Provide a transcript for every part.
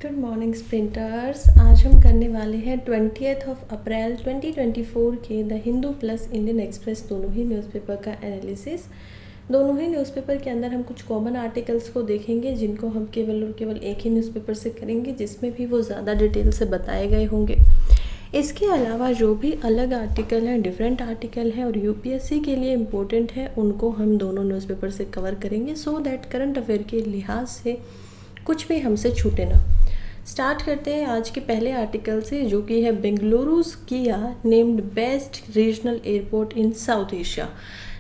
Good morning sprinters. आज हम करने वाले हैं 20 अप्रैल 2024 के the Hindu plus Indian express दोनों ही न्यूज़पेपर का एनालिसिस। दोनों ही न्यूज़पेपर के अंदर हम कुछ कॉमन आर्टिकल्स को देखेंगे जिनको हम केवल और केवल एक ही न्यूज़पेपर से करेंगे, जिसमें भी वो ज़्यादा डिटेल से बताए गए होंगे। इसके अलावा जो भी अलग आर्टिकल हैं, डिफरेंट आर्टिकल हैं और यूपीएससी के लिए इम्पोर्टेंट है, उनको हम दोनों न्यूज़पेपर से कवर करेंगे सो दैट करंट अफेयर के लिहाज से कुछ भी हमसे छूटे ना। स्टार्ट करते हैं आज के पहले आर्टिकल से, जो कि है बेंगलुरु's किया नेम्ड बेस्ट रीजनल एयरपोर्ट इन साउथ एशिया।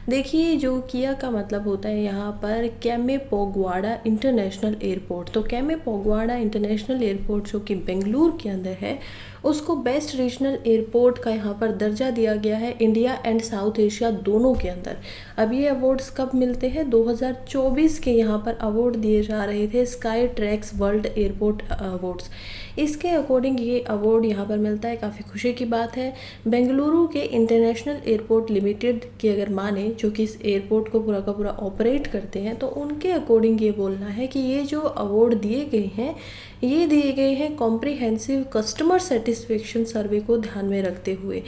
देखिए, जो किया का मतलब होता है यहाँ पर कैमेपोगवाड़ा इंटरनेशनल एयरपोर्ट। तो कैमेपोगवाड़ा इंटरनेशनल एयरपोर्ट जो कि बेंगलुरु के अंदर है, उसको बेस्ट रीजनल एयरपोर्ट का यहाँ पर दर्जा दिया गया है इंडिया एंड साउथ एशिया दोनों के अंदर। अब ये अवार्ड्स कब मिलते हैं? 2024 के यहाँ पर अवार्ड दिए जा रहे थे, sky tracks world airport awards. इसके अकॉर्डिंग ये अवार्ड यहाँ पर मिलता है, काफ़ी खुशी की बात है। बेंगलुरु के इंटरनेशनल एयरपोर्ट लिमिटेड की अगर माने, जो कि इस एयरपोर्ट को पूरा का पूरा ऑपरेट करते हैं, तो उनके अकॉर्डिंग ये बोलना है कि ये जो अवार्ड दिए गए हैं, ये दिए गए हैं कॉम्प्रिहेंसिव कस्टमर सेटिस्फेक्शन सर्वे को ध्यान में रखते हुए।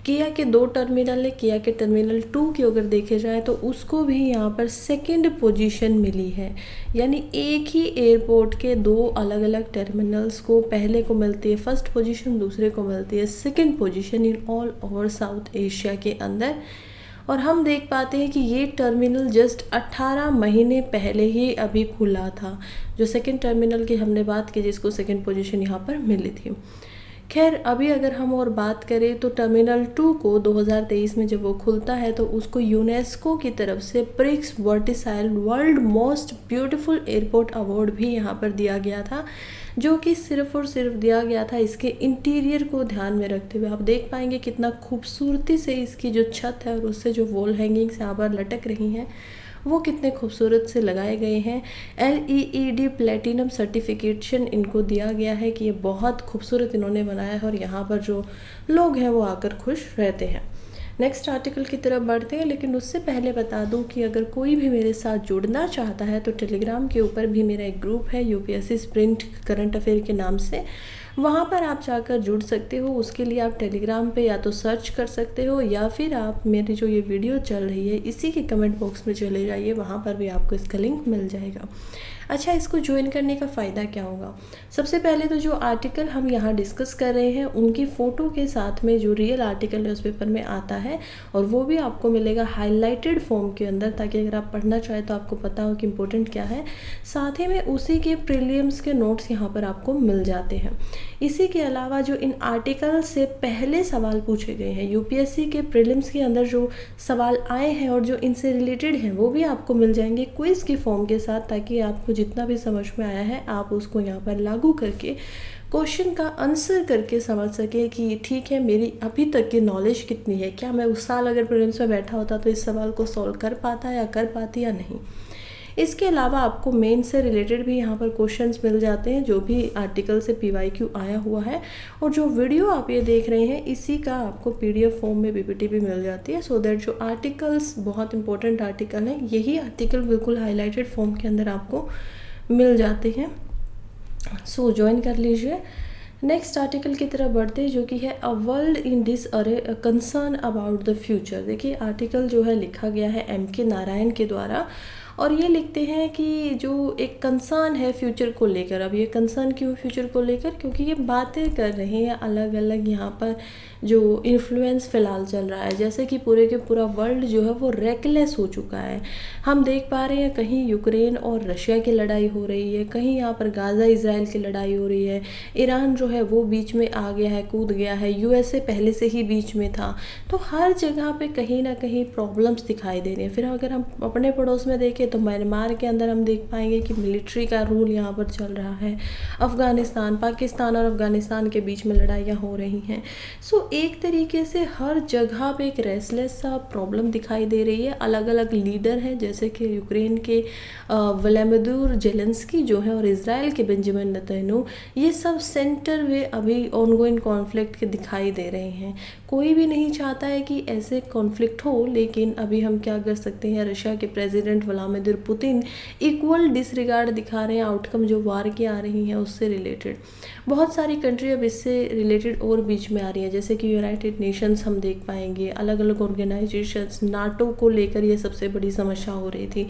किया के 2 टर्मिनल है, किया के टर्मिनल 2 की अगर देखे जाए तो उसको भी यहाँ पर सेकंड पोजीशन मिली है। यानी एक ही एयरपोर्ट के 2 अलग अलग टर्मिनल्स को, पहले को मिलती है फर्स्ट पोजीशन, दूसरे को मिलती है second position in all over south Asia के अंदर। और हम देख पाते हैं कि ये टर्मिनल जस्ट 18 महीने पहले ही अभी खुला था। जो सेकंड टर्मिनल की हमने बात की, जिसको सेकंड पोजीशन यहाँ पर मिली थी। खैर, अभी अगर हम और बात करें तो टर्मिनल 2 को 2023 में जब वो खुलता है तो उसको यूनेस्को की तरफ से Prix Versailles world most beautiful airport award भी यहाँ पर दिया गया था, जो कि सिर्फ और सिर्फ दिया गया था इसके इंटीरियर को ध्यान में रखते हुए। आप देख पाएंगे कितना खूबसूरती से इसकी जो छत है और उससे जो वॉल हैंगिंग्स यहाँ पर लटक रही हैं, वो कितने खूबसूरत से लगाए गए हैं। LEED प्लेटिनम सर्टिफिकेशन इनको दिया गया है कि ये बहुत खूबसूरत इन्होंने बनाया है और यहाँ पर जो लोग हैं वो आकर खुश रहते हैं। नेक्स्ट आर्टिकल की तरफ बढ़ते हैं, लेकिन उससे पहले बता दूं कि अगर कोई भी मेरे साथ जुड़ना चाहता है तो टेलीग्राम के ऊपर भी मेरा एक ग्रुप है यूपीएससी स्प्रिंट करंट अफेयर के नाम से, वहाँ पर आप जाकर जुड़ सकते हो। उसके लिए आप टेलीग्राम पे या तो सर्च कर सकते हो या फिर आप मेरी जो ये वीडियो चल रही है इसी के कमेंट बॉक्स में चले जाइए, वहाँ पर भी आपको इसका लिंक मिल जाएगा। अच्छा, इसको ज्वाइन करने का फ़ायदा क्या होगा? सबसे पहले तो जो आर्टिकल हम यहाँ डिस्कस कर रहे हैं उनकी फ़ोटो के साथ में जो रियल आर्टिकल न्यूज़पेपर में आता है, और वो भी आपको मिलेगा हाईलाइटेड फॉर्म के अंदर, ताकि अगर आप पढ़ना चाहें तो आपको पता हो कि इम्पोर्टेंट क्या है। साथ ही में उसी के प्रीलिम्स के नोट्स यहाँ पर आपको मिल जाते हैं। इसी के अलावा जो इन आर्टिकल से पहले सवाल पूछे गए हैं, यूपीएससी के प्रीलिम्स के अंदर जो सवाल आए हैं और जो इनसे रिलेटेड हैं, वो भी आपको मिल जाएंगे क्विज़ की फॉर्म के साथ, ताकि आपको जितना भी समझ में आया है आप उसको यहाँ पर लागू करके क्वेश्चन का आंसर करके समझ सके कि ठीक है, मेरी अभी तक की नॉलेज कितनी है, क्या मैं उस साल अगर प्रीलिम्स में बैठा होता तो इस सवाल को सॉल्व कर पाता या कर पाती या नहीं। इसके अलावा आपको मेन से रिलेटेड भी यहाँ पर क्वेश्चंस मिल जाते हैं, जो भी आर्टिकल से PYQ आया हुआ है। और जो वीडियो आप ये देख रहे हैं, इसी का आपको PDF फॉर्म में PPT भी मिल जाती है, सो दैट जो आर्टिकल्स बहुत इंपॉर्टेंट आर्टिकल हैं, यही आर्टिकल बिल्कुल हाईलाइटेड फॉर्म के अंदर आपको मिल जाते हैं। सो ज्वाइन कर लीजिए। नेक्स्ट आर्टिकल की तरफ बढ़ते हैं, जो कि है a world in disarray a concern about the future. देखिए, आर्टिकल जो है लिखा गया है MK नारायण के द्वारा, और ये लिखते हैं कि जो एक कंसर्न है फ्यूचर को लेकर। अब ये कंसर्न क्यों फ्यूचर को लेकर? क्योंकि ये बातें कर रहे हैं अलग अलग यहाँ पर जो इन्फ्लुएंस फ़िलहाल चल रहा है, जैसे कि पूरे के पूरा वर्ल्ड जो है वो रेकलेस हो चुका है। हम देख पा रहे हैं कहीं यूक्रेन और रशिया की लड़ाई हो रही है, कहीं यहाँ पर गाज़ा इजराइल की लड़ाई हो रही है, ईरान जो है वो बीच में आ गया है, कूद गया है, USA पहले से ही बीच में था। तो हर जगह पे कहीं ना कहीं प्रॉब्लम्स दिखाई दे रही हैं। फिर अगर हम अपने पड़ोस में देखें तो म्यांमार के अंदर हम देख पाएंगे कि मिलिट्री का रूल यहाँ पर चल रहा है। अफ़गानिस्तान, पाकिस्तान और अफ़गानिस्तान के बीच में लड़ाइयाँ हो रही हैं। सो एक तरीके से हर जगह पे एक रेसलेस सा प्रॉब्लम दिखाई दे रही है। अलग अलग लीडर हैं, जैसे कि यूक्रेन के व्लादिमीर ज़ेलेंस्की जो है और इज़राइल के बेंजामिन नेतन्याहू, ये सब सेंटर वे अभी ऑनगोइंग कॉन्फ्लिक्ट के दिखाई दे रहे हैं। कोई भी नहीं चाहता है कि ऐसे कॉन्फ्लिक्ट हो, लेकिन अभी हम क्या कर सकते हैं, रशिया के president Vladimir Vladimir Putin equal disregard दिखा रहे हैं आउटकम जो वार की आ रही हैं उससे रिलेटेड। बहुत सारी कंट्री अब इससे रिलेटेड और बीच में आ रही हैं, जैसे कि यूनाइटेड नेशंस हम देख पाएंगे, अलग अलग ऑर्गेनाइजेशंस, नाटो को लेकर ये सबसे बड़ी समस्या हो रही थी।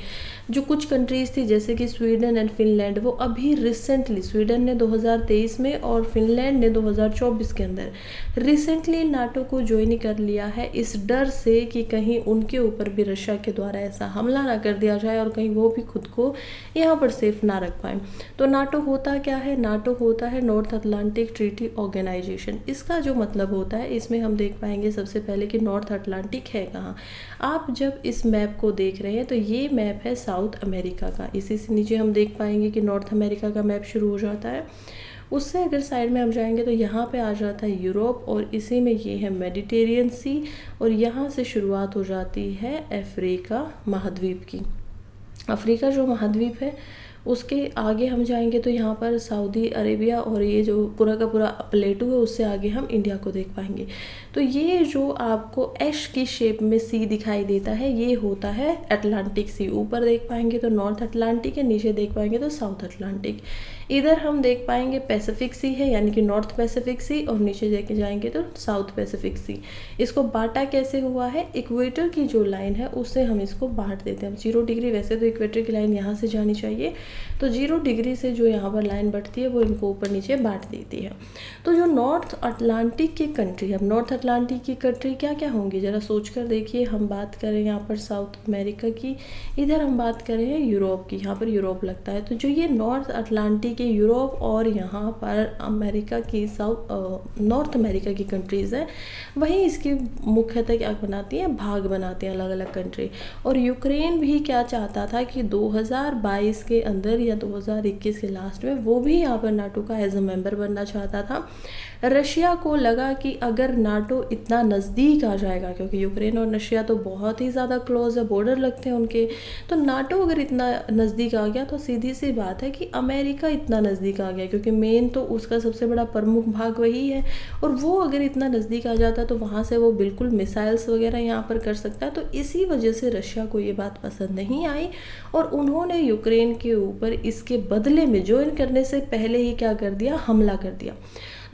जो कुछ कंट्रीज़ थी जैसे कि स्वीडन एंड फिनलैंड, वो अभी रिसेंटली, स्वीडन ने 2023 में और फिनलैंड ने 2024 के अंदर रिसेंटली नाटो को ज्वाइन कर लिया है, इस डर से कि कहीं उनके ऊपर भी रशिया के द्वारा ऐसा हमला ना कर दिया जाए और कहीं वो भी खुद को यहाँ पर सेफ ना रख पाए। तो नाटो होता क्या है? नाटो होता है नॉर्थ अटलांटिक ट्रीटी ऑर्गेनाइजेशन। इसका जो मतलब होता है, इसमें हम देख पाएंगे सबसे पहले कि नॉर्थ अटलांटिक है कहाँ। आप जब इस मैप को देख रहे हैं तो ये मैप है साउथ अमेरिका का, इसी से नीचे हम देख पाएंगे कि नॉर्थ अमेरिका का मैप शुरू हो जाता है। उससे अगर साइड में हम जाएंगे तो यहाँ पे आ जाता है यूरोप, और इसी में ये है मेडिटेरियन सी, और यहाँ से शुरुआत हो जाती है अफ्रीका महाद्वीप की। अफ्रीका जो महाद्वीप है उसके आगे हम जाएंगे तो यहाँ पर सऊदी अरेबिया और ये जो पूरा का पूरा प्लेटू है, उससे आगे हम इंडिया को देख पाएंगे। तो ये जो आपको एश की शेप में सी दिखाई देता है, ये होता है अटलांटिक सी। ऊपर देख पाएंगे तो नॉर्थ अटलांटिक है, नीचे देख पाएंगे तो साउथ अटलांटिक। इधर हम देख पाएंगे पैसिफिक सी है, यानी कि नॉर्थ पैसिफिक सी, और नीचे देखे जाएंगे तो साउथ पैसिफिक सी। इसको बांटा कैसे हुआ है? इक्वेटर की जो लाइन है उससे हम इसको बांट देते हैं। 0 डिग्री, वैसे तो इक्वेटर की लाइन यहाँ से जानी चाहिए, तो 0 डिग्री से जो यहाँ पर लाइन बढ़ती है वो इनको ऊपर नीचे बांट देती है। तो जो नॉर्थ अटलांटिक की कंट्री, अब नॉर्थ अटलांटिक की कंट्री क्या क्या होंगी ज़रा सोच कर देखिए। हम बात करें यहाँ पर साउथ अमेरिका की, इधर हम बात करें यूरोप की, यहाँ पर यूरोप लगता है। तो जो ये नॉर्थ अटलांटिक के यूरोप और यहाँ पर अमेरिका की नॉर्थ अमेरिका की कंट्रीज़ हैं, वहीं इसकी मुख्यतः क्या बनाती हैं? भाग बनाते हैं अलग अलग कंट्री। और यूक्रेन भी क्या चाहता था कि 2022 के अंदर या 2021 के लास्ट में वो भी यहाँ पर नाटो का एज अ मेंबर बनना चाहता था। रशिया को लगा कि अगर नाटो इतना नज़दीक आ जाएगा, क्योंकि यूक्रेन और रशिया तो बहुत ही ज़्यादा क्लोज है, बॉर्डर लगते हैं उनके, तो नाटो अगर इतना नज़दीक आ गया तो सीधी सी बात है कि अमेरिका इतना नज़दीक आ गया, क्योंकि मेन तो उसका सबसे बड़ा प्रमुख भाग वही है, और वो अगर इतना नज़दीक आ जाता तो वहाँ से वो बिल्कुल मिसाइल्स वगैरह यहाँ पर कर सकता है। तो इसी वजह से रशिया को ये बात पसंद नहीं आई और उन्होंने यूक्रेन के ऊपर इसके बदले में ज्वाइन करने से पहले ही क्या कर दिया? हमला कर दिया।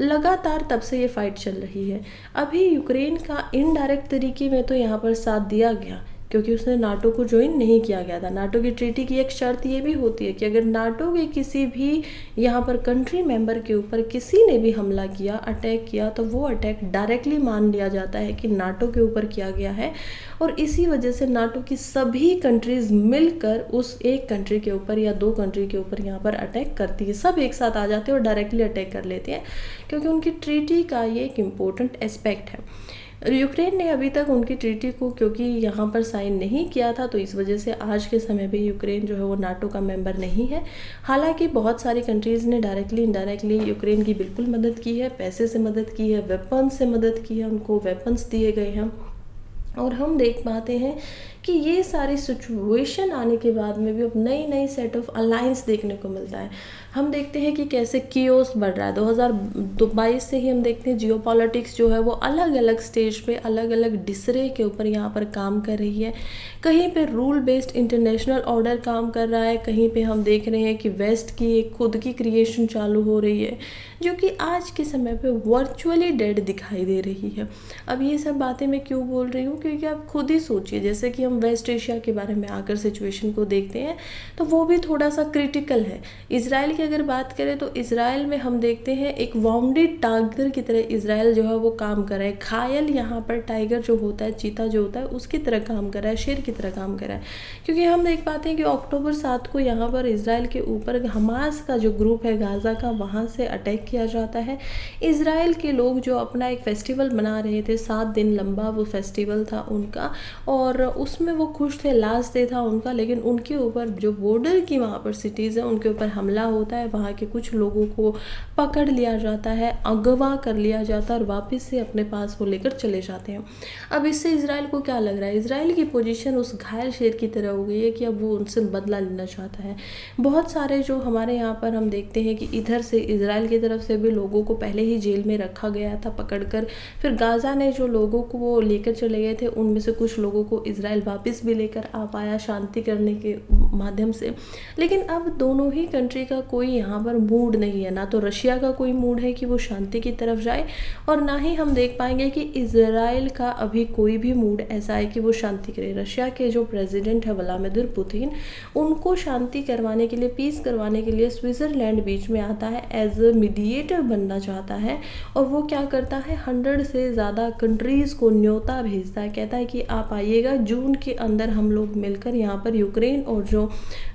लगातार तब से ये फाइट चल रही है। अभी यूक्रेन का इनडायरेक्ट तरीके में तो यहाँ पर साथ दिया गया, क्योंकि उसने नाटो को ज्वाइन नहीं किया गया था। नाटो की ट्रीटी की एक शर्त ये भी होती है कि अगर नाटो के किसी भी यहाँ पर कंट्री मेंबर के ऊपर किसी ने भी हमला किया, अटैक किया, तो वो अटैक डायरेक्टली मान लिया जाता है कि नाटो के ऊपर किया गया है। और इसी वजह से नाटो की सभी कंट्रीज़ मिलकर उस एक कंट्री के ऊपर या 2 कंट्री के ऊपर यहाँ पर अटैक करती है। सब एक साथ आ जाते हैं और डायरेक्टली अटैक कर लेते हैं, क्योंकि उनकी ट्रीटी का ये एक इम्पोर्टेंट एस्पेक्ट है। यूक्रेन ने अभी तक उनकी ट्रीटी को क्योंकि यहाँ पर साइन नहीं किया था, तो इस वजह से आज के समय पे यूक्रेन जो है वो नाटो का मेंबर नहीं है। हालांकि बहुत सारी कंट्रीज़ ने डायरेक्टली इनडायरेक्टली यूक्रेन की बिल्कुल मदद की है, पैसे से मदद की है, वेपन्स से मदद की है, उनको वेपन्स दिए गए हैं। और हम देख पाते हैं कि ये सारी सिचुएशन आने के बाद में भी अब नई नई सेट ऑफ अलायंस देखने को मिलता है। हम देखते हैं कि कैसे कियोस बढ़ रहा है। 2022 से ही हम देखते हैं जियोपॉलिटिक्स जो है वो अलग अलग स्टेज पे अलग अलग डिसरे के ऊपर यहाँ पर काम कर रही है। कहीं पे रूल बेस्ड इंटरनेशनल ऑर्डर काम कर रहा है, कहीं पे हम देख रहे हैं कि वेस्ट की एक खुद की क्रिएशन चालू हो रही है, जो कि आज के समय पे वर्चुअली डेड दिखाई दे रही है। अब ये सब बातें मैं क्यों बोल रही हूँ? क्योंकि आप खुद ही सोचिए, जैसे कि हम वेस्ट एशिया के बारे में आकर सिचुएशन को देखते हैं तो वो भी थोड़ा सा क्रिटिकल है। इजराइल की अगर बात करें तो इजराइल में हम देखते हैं एक वाउंडेड टाइगर की तरह इजराइल जो है वो काम कर रहा है। घायल यहाँ पर टाइगर जो होता है, चीता जो होता है, उसकी तरह काम कर रहा है, शेर की तरह काम कर रहा है। क्योंकि हम देख पाते हैं कि अक्टूबर 7 को यहाँ पर इजराइल के ऊपर हमास का जो ग्रुप है गाज़ा का, वहाँ से अटैक किया जाता है। इजराइल के लोग जो अपना एक फेस्टिवल मना रहे थे, 7 दिन लंबा वो फेस्टिवल था उनका, और उसमें वो खुश थे, लास्ट डे था उनका, लेकिन उनके ऊपर जो बॉर्डर की वहाँ पर सिटीज़ हैं उनके ऊपर हमला होता है। वहाँ के कुछ लोगों को पकड़ लिया जाता है, अगवा कर लिया जाता है और वापस से अपने पास वो लेकर चले जाते हैं। अब इससे इजराइल को क्या लग रहा है? इजराइल की पोजीशन उस घायल शेर की तरह हो गई है कि अब वो उनसे बदला लेना चाहता है। बहुत सारे जो हमारे यहाँ पर हम देखते हैं कि इधर से इजराइल की तरफ से भी लोगों को पहले ही जेल में रखा गया था पकड़कर, फिर गाज़ा ने जो लोगों को वो लेकर चले गए थे उनमें से कुछ लोगों को इजराइल वापस भी लेकर आ पाया शांति करने के माध्यम से। लेकिन अब दोनों ही कंट्री का कोई यहाँ पर मूड नहीं है, ना तो रशिया का कोई मूड है कि वो शांति की तरफ जाए, और ना ही हम देख पाएंगे कि इजराइल का अभी कोई भी मूड ऐसा है कि वो शांति करे। रशिया के जो प्रेसिडेंट है व्लादिमीर पुतिन, उनको शांति करवाने के लिए, पीस करवाने के लिए स्विट्ज़रलैंड बीच में आता है, एज अ मीडिएटर बनना चाहता है। और वो क्या करता है, 100 से ज़्यादा कंट्रीज़ को न्योता भेजता है, कहता है कि आप आइएगा, जून के अंदर हम लोग मिलकर यहाँ पर यूक्रेन और जो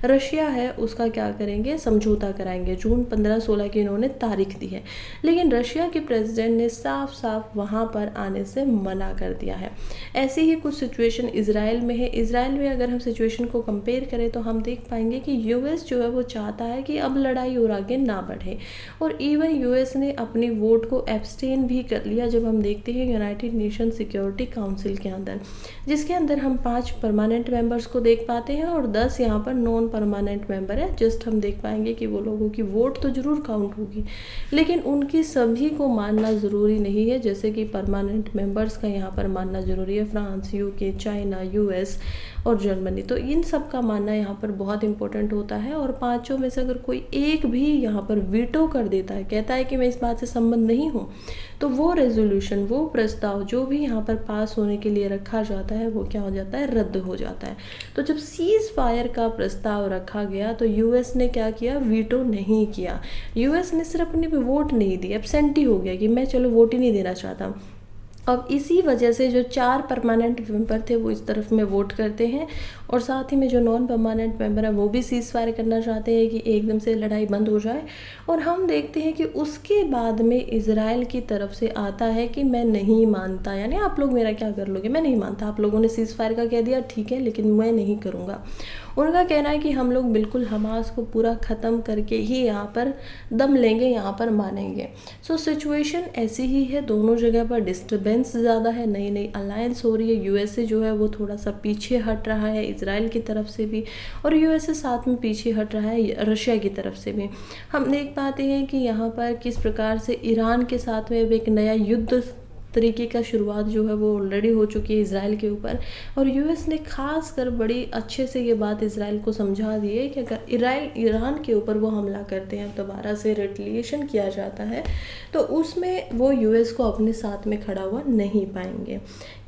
रशिया है उसका क्या करेंगे, समझौता कराएंगे। जून 15-16 की इन्होंने तारीख दी है, लेकिन रशिया के प्रेसिडेंट ने साफ साफ वहाँ पर आने से मना कर दिया है। ऐसी ही कुछ सिचुएशन इजराइल में है। इजराइल में अगर हम सिचुएशन को कंपेयर करें तो हम देख पाएंगे कि यूएस जो है वो चाहता है कि अब लड़ाई और आगे ना बढ़े, और इवन यूएस ने अपनी वोट को एब्सटेन भी कर लिया जब हम देखते हैं यूनाइटेड नेशन सिक्योरिटी काउंसिल के अंदर, जिसके अंदर हम 5 परमानेंट मेंबर्स को देख पाते हैं और 10 यहाँ पर नॉन परमानेंट मेंबर है। जस्ट हम देख पाएंगे कि वो लोगों की वोट तो जरूर काउंट होगी, लेकिन उनकी सभी को मानना ज़रूरी नहीं है। जैसे कि परमानेंट मेंबर्स का यहाँ पर मानना ज़रूरी है फ्रांस, यूके, चाइना, यूएस और जर्मनी, तो इन सब का मानना यहाँ पर बहुत इंपॉर्टेंट होता है। और पांचों में से अगर कोई एक भी यहाँ पर वीटो कर देता है, कहता है कि मैं इस बात से संबंध नहीं हूँ, तो वो रेजोल्यूशन, वो प्रस्ताव जो भी यहाँ पर पास होने के लिए रखा जाता है वो क्या हो जाता है, रद्द हो जाता है। तो जब सीज फायर का प्रस्ताव रखा गया तो यूएस ने क्या किया, वीटो नहीं किया। यूएस ने सिर्फ अपनी वोट नहीं दी, एब्सेंटी हो गया कि मैं चलो वोट ही नहीं देना चाहता। अब इसी वजह से जो 4 परमानेंट मेंबर थे वो इस तरफ में वोट करते हैं, और साथ ही में जो नॉन परमानेंट मेंबर है वो भी सीज फायर करना चाहते हैं कि एकदम से लड़ाई बंद हो जाए। और हम देखते हैं कि उसके बाद में इजराइल की तरफ से आता है कि मैं नहीं मानता, यानी आप लोग मेरा क्या कर लोगे, मैं नहीं मानता, आप लोगों ने सीज फायर का कह दिया ठीक है, लेकिन मैं नहीं करूँगा। उनका कहना है कि हम लोग बिल्कुल हमास को पूरा ख़त्म करके ही यहाँ पर दम लेंगे, यहाँ पर मानेंगे। सो सिचुएशन ऐसी ही है, दोनों जगह पर डिस्टर्बेंस ज़्यादा है, नई नई अलायंस हो रही है। यूएसए जो है वो थोड़ा सा पीछे हट रहा है इजराइल की तरफ से भी, और यूएसए साथ में पीछे हट रहा है रशिया की तरफ से भी। हम देख पाते हैं कि यहाँ पर किस प्रकार से ईरान के साथ में एक नया युद्ध तरीके का शुरुआत जो है वो ऑलरेडी हो चुकी है इजराइल के ऊपर, और यूएस ने खास कर बड़ी अच्छे से ये बात इजराइल को समझा दी है कि अगर ईरान के ऊपर वो हमला करते हैं, दोबारा से रिटेलिएशन किया जाता है, तो उसमें वो यूएस को अपने साथ में खड़ा हुआ नहीं पाएंगे।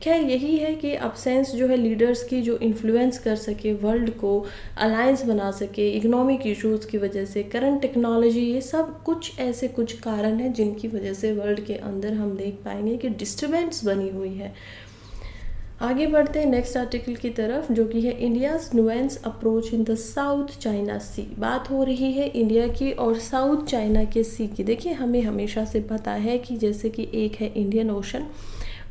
खैर यही है कि अब्सेंस जो है लीडर्स की, जो इन्फ्लुएंस कर सके वर्ल्ड को, अलायंस बना सके, इकोनॉमिक इश्यूज़ की वजह से, करंट टेक्नोलॉजी, ये सब कुछ ऐसे कुछ कारण हैं जिनकी वजह से वर्ल्ड के अंदर हम देख पाएंगे कि डिस्टर्बेंस बनी हुई है। आगे बढ़ते हैं नेक्स्ट आर्टिकल की तरफ, जो कि है India's nuance approach in the South China Sea. बात हो रही है इंडिया की और साउथ चाइना के सी की। देखिए हमें हमेशा से पता है कि जैसे कि एक है इंडियन ओशन,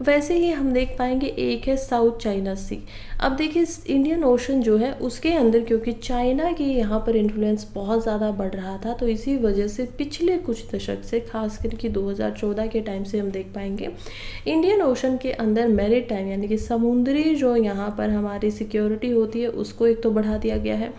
वैसे ही हम देख पाएंगे एक है साउथ चाइना सी। अब देखिए इंडियन ओशन जो है उसके अंदर क्योंकि चाइना की यहाँ पर इन्फ्लुएंस बहुत ज़्यादा बढ़ रहा था, तो इसी वजह से पिछले कुछ दशक से, खास करके 2014 के टाइम से हम देख पाएंगे इंडियन ओशन के अंदर मैरीटाइम यानी कि समुद्री जो यहाँ पर हमारी सिक्योरिटी होती है उसको एक तो बढ़ा दिया गया है।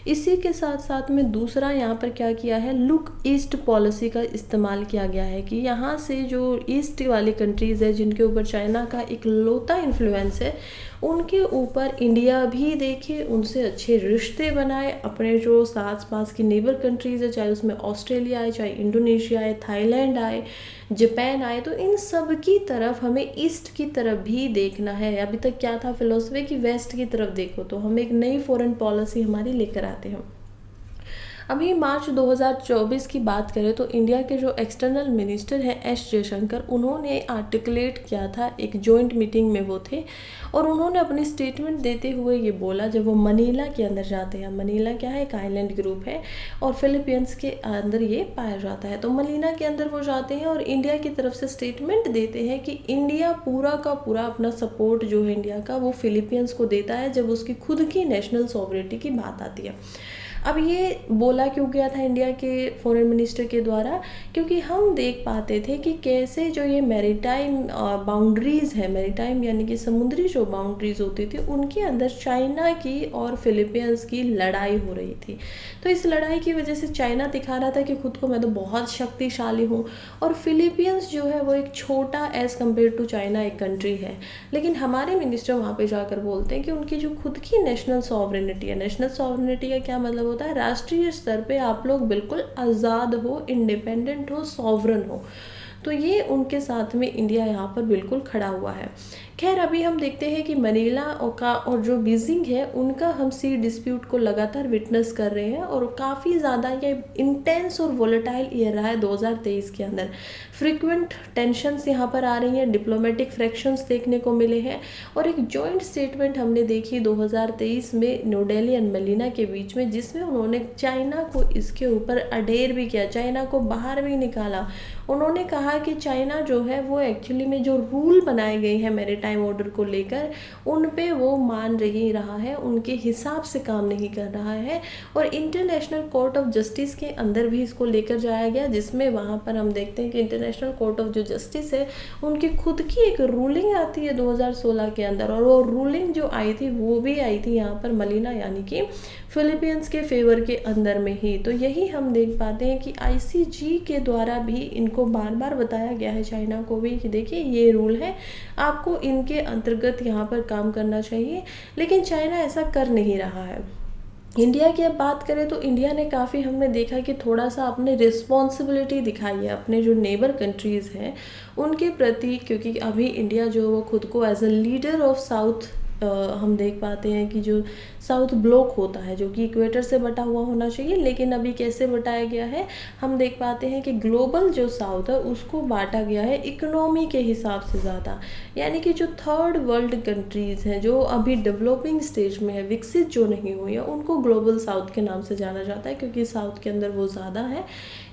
इसी के साथ साथ में दूसरा यहाँ पर क्या किया है, लुक ईस्ट पॉलिसी का इस्तेमाल किया गया है कि यहाँ से जो ईस्ट वाली कंट्रीज़ है जिनके ऊपर चाइना का इकलौता इन्फ्लुएंस है, उनके ऊपर इंडिया भी देखे, उनसे अच्छे रिश्ते बनाए। अपने जो आस पास की नेबर कंट्रीज़ है, चाहे उसमें ऑस्ट्रेलिया आए, चाहे इंडोनेशिया आए, थाईलैंड आए, जापान आए, तो इन सब की तरफ हमें ईस्ट की तरफ भी देखना है। अभी तक क्या था फिलॉसफी कि वेस्ट की तरफ देखो, तो हम एक नई फॉरेन पॉलिसी हमारी लेकर आते हैं। अभी मार्च 2024 की बात करें तो इंडिया के जो एक्सटर्नल मिनिस्टर हैं एस जयशंकर, उन्होंने आर्टिकुलेट किया था, एक जॉइंट मीटिंग में वो थे, और उन्होंने अपनी स्टेटमेंट देते हुए ये बोला, जब वो मनीला के अंदर जाते हैं, मनीला क्या है, एक आइलैंड ग्रुप है और फिलीपींस के अंदर ये पाया जाता है, तो मनीला के अंदर वो जाते हैं और इंडिया की तरफ से स्टेटमेंट देते हैं कि इंडिया पूरा का पूरा अपना सपोर्ट जो है इंडिया का वो फिलीपींस को देता है जब उसकी खुद की नेशनल सॉवरेनिटी की बात आती है। अब ये बोला क्यों गया था इंडिया के फॉरेन मिनिस्टर के द्वारा, क्योंकि हम देख पाते थे कि कैसे जो ये मैरीटाइम बाउंड्रीज़ है, मैरीटाइम यानी कि समुद्री जो बाउंड्रीज़ होती थी उनके अंदर चाइना की और फिलीपींस की लड़ाई हो रही थी। तो इस लड़ाई की वजह से चाइना दिखा रहा था कि खुद को मैं तो बहुत शक्तिशाली हूँ, और फिलीपींस जो है वो एक छोटा एज़ कम्पेयर टू चाइना एक कंट्री है। लेकिन हमारे मिनिस्टर वहाँ पे जाकर बोलते हैं कि उनकी जो खुद की नेशनल सॉवरेनिटी है, नेशनल सॉवरेनिटी का क्या मतलब होता है, राष्ट्रीय स्तर पे आप लोग बिल्कुल आज़ाद हो, इंडिपेंडेंट हो, सॉवरन हो। तो ये उनके साथ में इंडिया यहाँ पर बिल्कुल खड़ा हुआ है। खैर अभी हम देखते हैं कि मनीला और जो बीजिंग है उनका हम सी डिस्प्यूट को लगातार विटनेस कर रहे हैं, और काफ़ी ज़्यादा ये इंटेंस और वोलेटाइल ईयर रहा है 2023 के अंदर। फ्रिक्वेंट टेंशन्स यहाँ पर आ रही हैं, डिप्लोमेटिक फ्रैक्शंस देखने को मिले हैं, और एक जॉइंट स्टेटमेंट हमने देखी 2023 में न्यू दिल्ली एंड मनीला के बीच में, जिसमें उन्होंने चाइना को इसके ऊपर अडेर भी किया, चाइना को बाहर भी निकाला। उन्होंने कहा कि चाइना जो है वो एक्चुअली में जो रूल बनाए गए हैं मैरीटाइम ऑर्डर को लेकर उन पे वो मान नहीं रहा है, उनके हिसाब से काम नहीं कर रहा है, और इंटरनेशनल कोर्ट ऑफ जस्टिस के अंदर भी इसको लेकर जाया गया, जिसमें वहाँ पर हम देखते हैं कि इंटरनेशनल कोर्ट ऑफ जो जस्टिस है उनकी खुद की एक रूलिंग आती है 2016 के अंदर, और वो रूलिंग जो आई थी वो भी आई थी यहाँ पर मनीला यानी कि फिलीपींस के फेवर के अंदर में ही। तो यही हम देख पाते हैं कि आईसीजी के द्वारा भी इनको बार बार बताया गया है, चाइना को भी, कि देखिए ये रूल है, आपको इनके अंतर्गत यहाँ पर काम करना चाहिए, लेकिन चाइना ऐसा कर नहीं रहा है। इंडिया की अब बात करें तो इंडिया ने काफ़ी, हमने देखा कि थोड़ा सा अपने रिस्पॉन्सिबिलिटी दिखाई है अपने जो नेबर कंट्रीज़ हैं उनके प्रति, क्योंकि अभी इंडिया जो वो खुद को as a leader of south हम देख पाते हैं कि जो साउथ ब्लॉक होता है जो कि इक्वेटर से बटा हुआ होना चाहिए, लेकिन अभी कैसे बटाया गया है, हम देख पाते हैं कि ग्लोबल जो साउथ है उसको बांटा गया है इकोनॉमी के हिसाब से ज़्यादा, यानी कि जो थर्ड वर्ल्ड कंट्रीज़ हैं जो अभी डेवलपिंग स्टेज में है, विकसित जो नहीं हुई है, उनको ग्लोबल साउथ के नाम से जाना जाता है, क्योंकि साउथ के अंदर वो ज़्यादा है।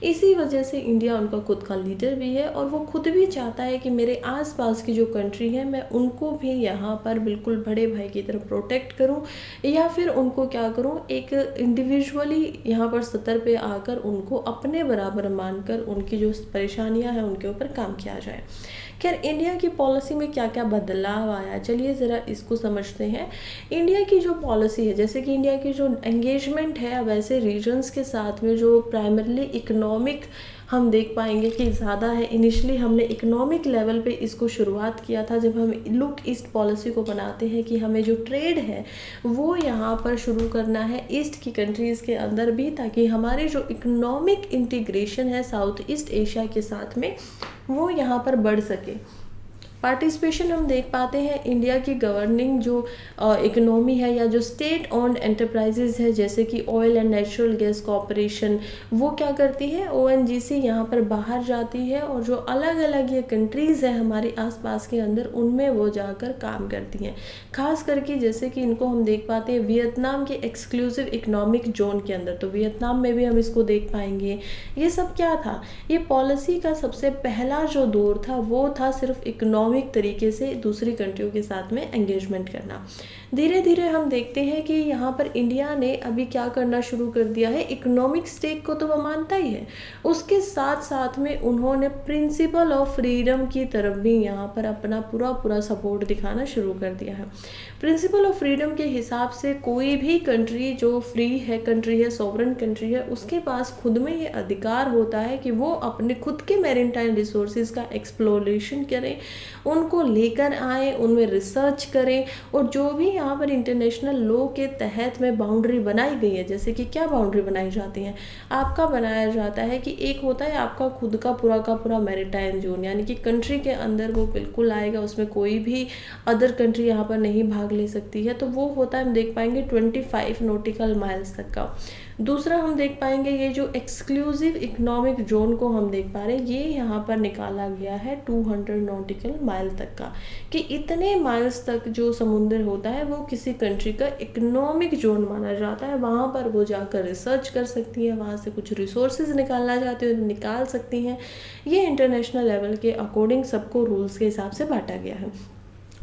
इसी वजह से इंडिया उनका खुद का लीडर भी है, और वो खुद भी चाहता है कि मेरे आसपास की जो कंट्री है मैं उनको भी यहाँ पर बिल्कुल बड़े भाई की तरह प्रोटेक्ट करूँ, या फिर उनको क्या करूँ, एक इंडिविजुअली यहाँ पर सतर पे आकर उनको अपने बराबर मानकर उनकी जो परेशानियाँ हैं उनके ऊपर काम किया जाए। खैर इंडिया की पॉलिसी में क्या क्या बदलाव आया, चलिए ज़रा इसको समझते हैं। इंडिया की जो पॉलिसी है, जैसे कि इंडिया की जो एंगेजमेंट है वैसे रीजन्स के साथ में जो प्राइमरली इकोनॉमिक हम देख पाएंगे कि ज़्यादा है। इनिशियली हमने इकोनॉमिक लेवल पे इसको शुरुआत किया था जब हम लुक ईस्ट पॉलिसी को बनाते हैं कि हमें जो ट्रेड है वो यहाँ पर शुरू करना है ईस्ट की कंट्रीज़ के अंदर भी, ताकि हमारी जो इकोनॉमिक इंटीग्रेशन है साउथ ईस्ट एशिया के साथ में वो यहाँ पर बढ़ सके। पार्टिसिपेशन हम देख पाते हैं इंडिया की गवर्निंग जो इकोनॉमी है या जो स्टेट ओन्ड एंटरप्राइजेज है, जैसे कि oil and natural gas corporation, वो क्या करती है, ओएनजीसी यहाँ पर बाहर जाती है, और जो अलग अलग ये कंट्रीज़ है हमारे आसपास के अंदर उनमें वो जाकर काम करती हैं। खास करके जैसे कि इनको हम देख पाते हैं वियतनाम के एक्सक्लूसिव इकोनॉमिक जोन के अंदर, तो वियतनाम में भी हम इसको देख पाएंगे। ये सब क्या था, ये पॉलिसी का सबसे पहला जो दौर था वो था सिर्फ इकोनॉमिक तरीके से दूसरी कंट्रियों के साथ में एंगेजमेंट करना। धीरे धीरे हम देखते हैं कि यहाँ पर इंडिया ने अभी क्या करना शुरू कर दिया है, इकोनॉमिक स्टेक को तो वो मानता ही है, उसके साथ साथ में उन्होंने प्रिंसिपल ऑफ फ्रीडम की तरफ भी यहाँ पर अपना पूरा सपोर्ट दिखाना शुरू कर दिया है। प्रिंसिपल ऑफ फ्रीडम के हिसाब से कोई भी कंट्री जो फ्री है कंट्री है, सॉवरन कंट्री है, उसके पास खुद में ये अधिकार होता है कि वो अपने खुद के मैरीटाइम रिसोर्सेज का एक्सप्लोरेशन करें, उनको लेकर आए, उनमें रिसर्च करें, और जो भी यहाँ पर इंटरनेशनल लॉ के तहत में बाउंड्री बनाई गई है, जैसे कि क्या बाउंड्री बनाई जाती है, आपका बनाया जाता है कि एक होता है आपका खुद का पूरा मैरीटाइम जोन, यानी कि कंट्री के अंदर वो बिल्कुल आएगा, उसमें कोई भी अदर कंट्री यहाँ पर नहीं भाग ले सकती है, तो वो होता है हम देख पाएंगे 25 नॉटिकल माइल्स तक का। दूसरा हम देख पाएंगे ये जो एक्सक्लूसिव इकोनॉमिक जोन को हम देख पा रहे हैं, ये यहाँ पर निकाला गया है 200 नॉटिकल माइल तक का, कि इतने माइल्स तक जो समुद्र होता है वो किसी कंट्री का इकोनॉमिक जोन माना जाता है, वहाँ पर वो जाकर रिसर्च कर सकती है, वहाँ से कुछ रिसोर्सेज निकालना चाहती है निकाल सकती हैं। ये इंटरनेशनल लेवल के अकॉर्डिंग सबको रूल्स के हिसाब से बांटा गया है।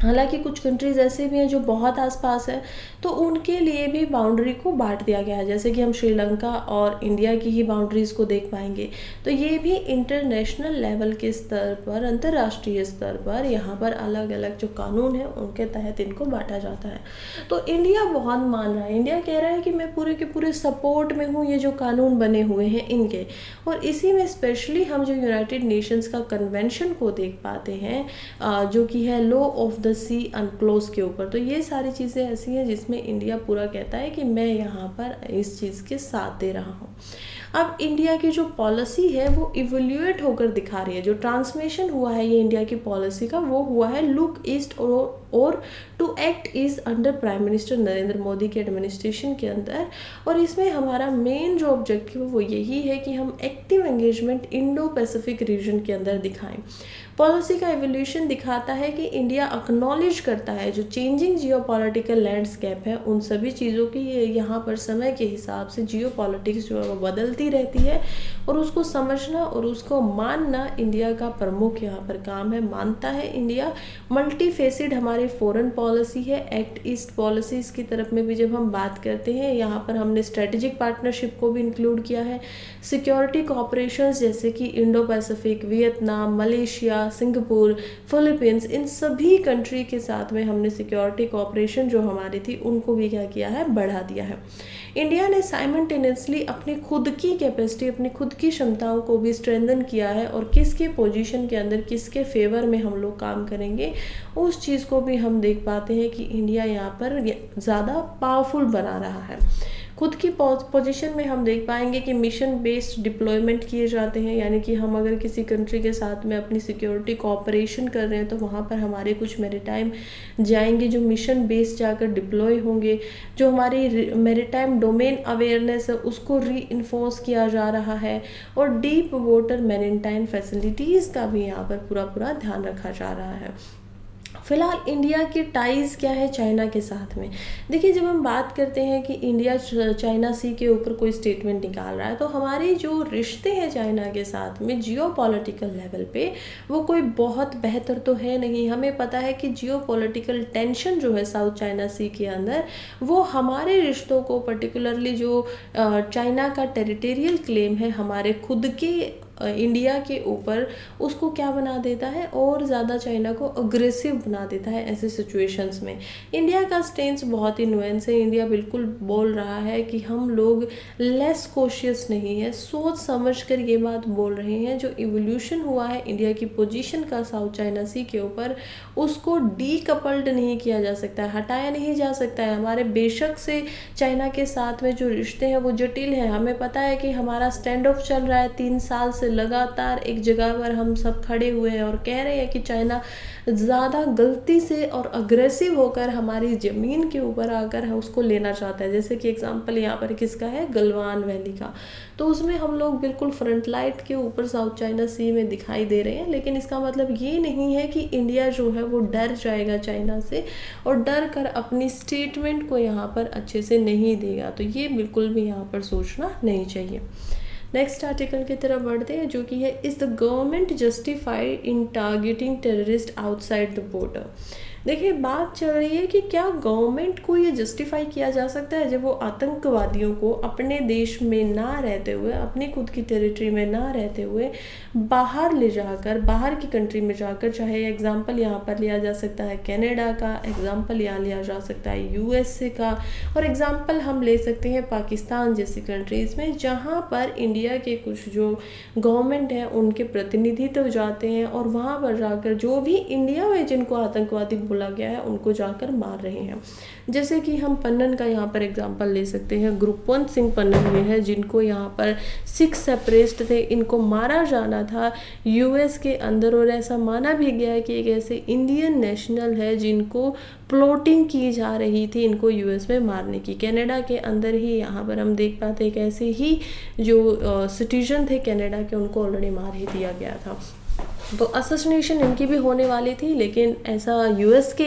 हालांकि कुछ कंट्रीज़ ऐसे भी हैं जो बहुत आसपास है, तो उनके लिए भी बाउंड्री को बांट दिया गया है, जैसे कि हम श्रीलंका और इंडिया की ही बाउंड्रीज़ को देख पाएंगे। तो ये भी इंटरनेशनल लेवल के स्तर पर, अंतर्राष्ट्रीय स्तर पर यहाँ पर अलग अलग जो कानून है उनके तहत इनको बांटा जाता है। तो इंडिया बहुत मान रहा है, इंडिया कह रहा है कि मैं पूरे के पूरे सपोर्ट में हूँ ये जो कानून बने हुए हैं इनके। और इसी में स्पेशली हम जो यूनाइटेड नेशंस का कन्वेंशन को देख पाते हैं, जो कि है law of the sea UNCLOS के ऊपर। तो ये सारी चीज़ें ऐसी हैं जिसमें इंडिया पूरा कहता है कि मैं यहाँ पर इस चीज़ के साथ दे रहा हूँ। अब इंडिया की जो पॉलिसी है वो इवोल्यूएट होकर दिखा रही है। जो ट्रांसमेशन हुआ है ये इंडिया की पॉलिसी का, वो हुआ है लुक ईस्ट और to act east under prime minister Narendra Modi के एडमिनिस्ट्रेशन के अंदर। और इसमें हमारा मेन जो ऑब्जेक्टिव है वो यही है कि हम active engagement Indo Pacific region के अंदर दिखाएं। पॉलिसी का एवोल्यूशन दिखाता है कि इंडिया एक्नॉलेज करता है जो चेंजिंग जियोपॉलिटिकल लैंडस्केप है, उन सभी चीज़ों की यहाँ पर समय के हिसाब से जियोपॉलिटिक्स जो है वो बदलती रहती है, और उसको समझना और उसको मानना इंडिया का प्रमुख यहाँ पर काम है। मानता है इंडिया। मल्टी फेसिड हमारी फॉरेन पॉलिसी है। एक्ट ईस्ट पॉलिसीज़ की तरफ में भी जब हम बात करते हैं, यहाँ पर हमने स्ट्रेटेजिक पार्टनरशिप को भी इंक्लूड किया है। सिक्योरिटी कॉपरेशन जैसे कि Indo Pacific, Vietnam, Malaysia, Singapore, Philippines, इन सभी कंट्री के साथ में हमने सिक्योरिटी कॉपरेशन जो हमारी थी उनको भी क्या किया है, बढ़ा दिया है। इंडिया ने साइमल्टेनियसली अपनी खुद की कैपेसिटी, अपनी खुद की क्षमताओं को भी स्ट्रेंथन किया है, और किसके पोजीशन के अंदर किसके फेवर में हम लोग काम करेंगे उस चीज़ को भी हम देख पाते हैं कि इंडिया यहाँ पर ज़्यादा पावरफुल बना रहा है। खुद की पोजीशन में हम देख पाएंगे कि मिशन बेस्ड डिप्लॉयमेंट किए जाते हैं, यानी कि हम अगर किसी कंट्री के साथ में अपनी सिक्योरिटी कोऑपरेशन कर रहे हैं तो वहाँ पर हमारे कुछ मैरीटाइम जाएंगे जो मिशन बेस्ड जाकर डिप्लॉय होंगे। जो हमारी मैरीटाइम डोमेन अवेयरनेस है उसको री-इन्फोर्स किया जा रहा है, और डीप वाटर मैरीटाइम फैसिलिटीज़ का भी यहाँ पर पूरा ध्यान रखा जा रहा है। फिलहाल इंडिया की टाइज़ क्या है चाइना के साथ में। देखिए, जब हम बात करते हैं कि इंडिया चाइना सी के ऊपर कोई स्टेटमेंट निकाल रहा है, तो हमारे जो रिश्ते हैं चाइना के साथ में जियोपॉलिटिकल लेवल पे वो कोई बहुत बेहतर तो है नहीं। हमें पता है कि जियोपॉलिटिकल टेंशन जो है साउथ चाइना सी के अंदर, वो हमारे रिश्तों को, पर्टिकुलरली जो चाइना का टेरिटोरियल क्लेम है हमारे खुद के इंडिया के ऊपर, उसको क्या बना देता है, और ज़्यादा चाइना को अग्रेसिव बना देता है। ऐसे सिचुएशंस में इंडिया का स्टेंस बहुत ही नुएंस है। इंडिया बिल्कुल बोल रहा है कि हम लोग लेस कोशियस नहीं है, सोच समझ कर ये बात बोल रहे हैं। जो इवोल्यूशन हुआ है इंडिया की पोजीशन का साउथ चाइना सी के ऊपर, उसको डीकपल्ड नहीं किया जा सकता है, हटाया नहीं जा सकता है। हमारे बेशक से चाइना के साथ में जो रिश्ते हैं वो जटिल हैं। हमें पता है कि हमारा स्टैंड ऑफ चल रहा है 3 साल से, लगातार एक जगह पर हम सब खड़े हुए हैं और कह रहे हैं कि चाइना ज़्यादा गलती से और अग्रेसिव होकर हमारी ज़मीन के ऊपर आकर उसको लेना चाहता है। जैसे कि एग्जांपल यहाँ पर किसका है, गलवान वैली का। तो उसमें हम लोग बिल्कुल फ्रंट लाइट के ऊपर साउथ चाइना सी में दिखाई दे रहे हैं, लेकिन इसका मतलब ये नहीं है कि इंडिया जो है वो डर जाएगा चाइना से और डर कर अपनी स्टेटमेंट को यहाँ पर अच्छे से नहीं देगा। तो ये बिल्कुल भी यहाँ पर सोचना नहीं चाहिए। नेक्स्ट आर्टिकल की तरफ बढ़ते हैं, जो कि है is the government justified in targeting terrorist outside the border. देखिए, बात चल रही है कि क्या गवर्नमेंट को ये जस्टिफाई किया जा सकता है जब वो आतंकवादियों को अपने देश में ना रहते हुए, अपनी खुद की टेरिटरी में ना रहते हुए बाहर ले जाकर, बाहर की कंट्री में जाकर, चाहे एग्जांपल यहाँ पर लिया जा सकता है कनाडा का, एग्जांपल यहाँ लिया जा सकता है यूएसए का, और एग्जांपल हम ले सकते हैं पाकिस्तान जैसी कंट्रीज़ में, जहाँ पर इंडिया के कुछ जो गवर्नमेंट है उनके प्रतिनिधि तो जाते हैं और वहाँ पर जाकर जो भी इंडिया में जिनको आतंकवादी बोला गया है उनको जाकर मार रहे हैं। जैसे कि हम पन्नन का यहाँ पर एग्जांपल ले सकते हैं। गुरवंत सिंह पन्नन में है, जिनको यहाँ पर 6 सेपरेस्ट थे, इनको मारा जाना था यूएस के अंदर, और ऐसा माना भी गया है कि एक ऐसे इंडियन नेशनल है जिनको प्लॉटिंग की जा रही थी इनको यूएस में मारने की। कनाडा के अंदर ही यहाँ पर हम देख पाते हैं कैसे ही जो सिटीजन थे कनाडा के, उनको ऑलरेडी मार ही दिया गया था। तो असैसिनेशन इनकी भी होने वाली थी, लेकिन ऐसा यूएस के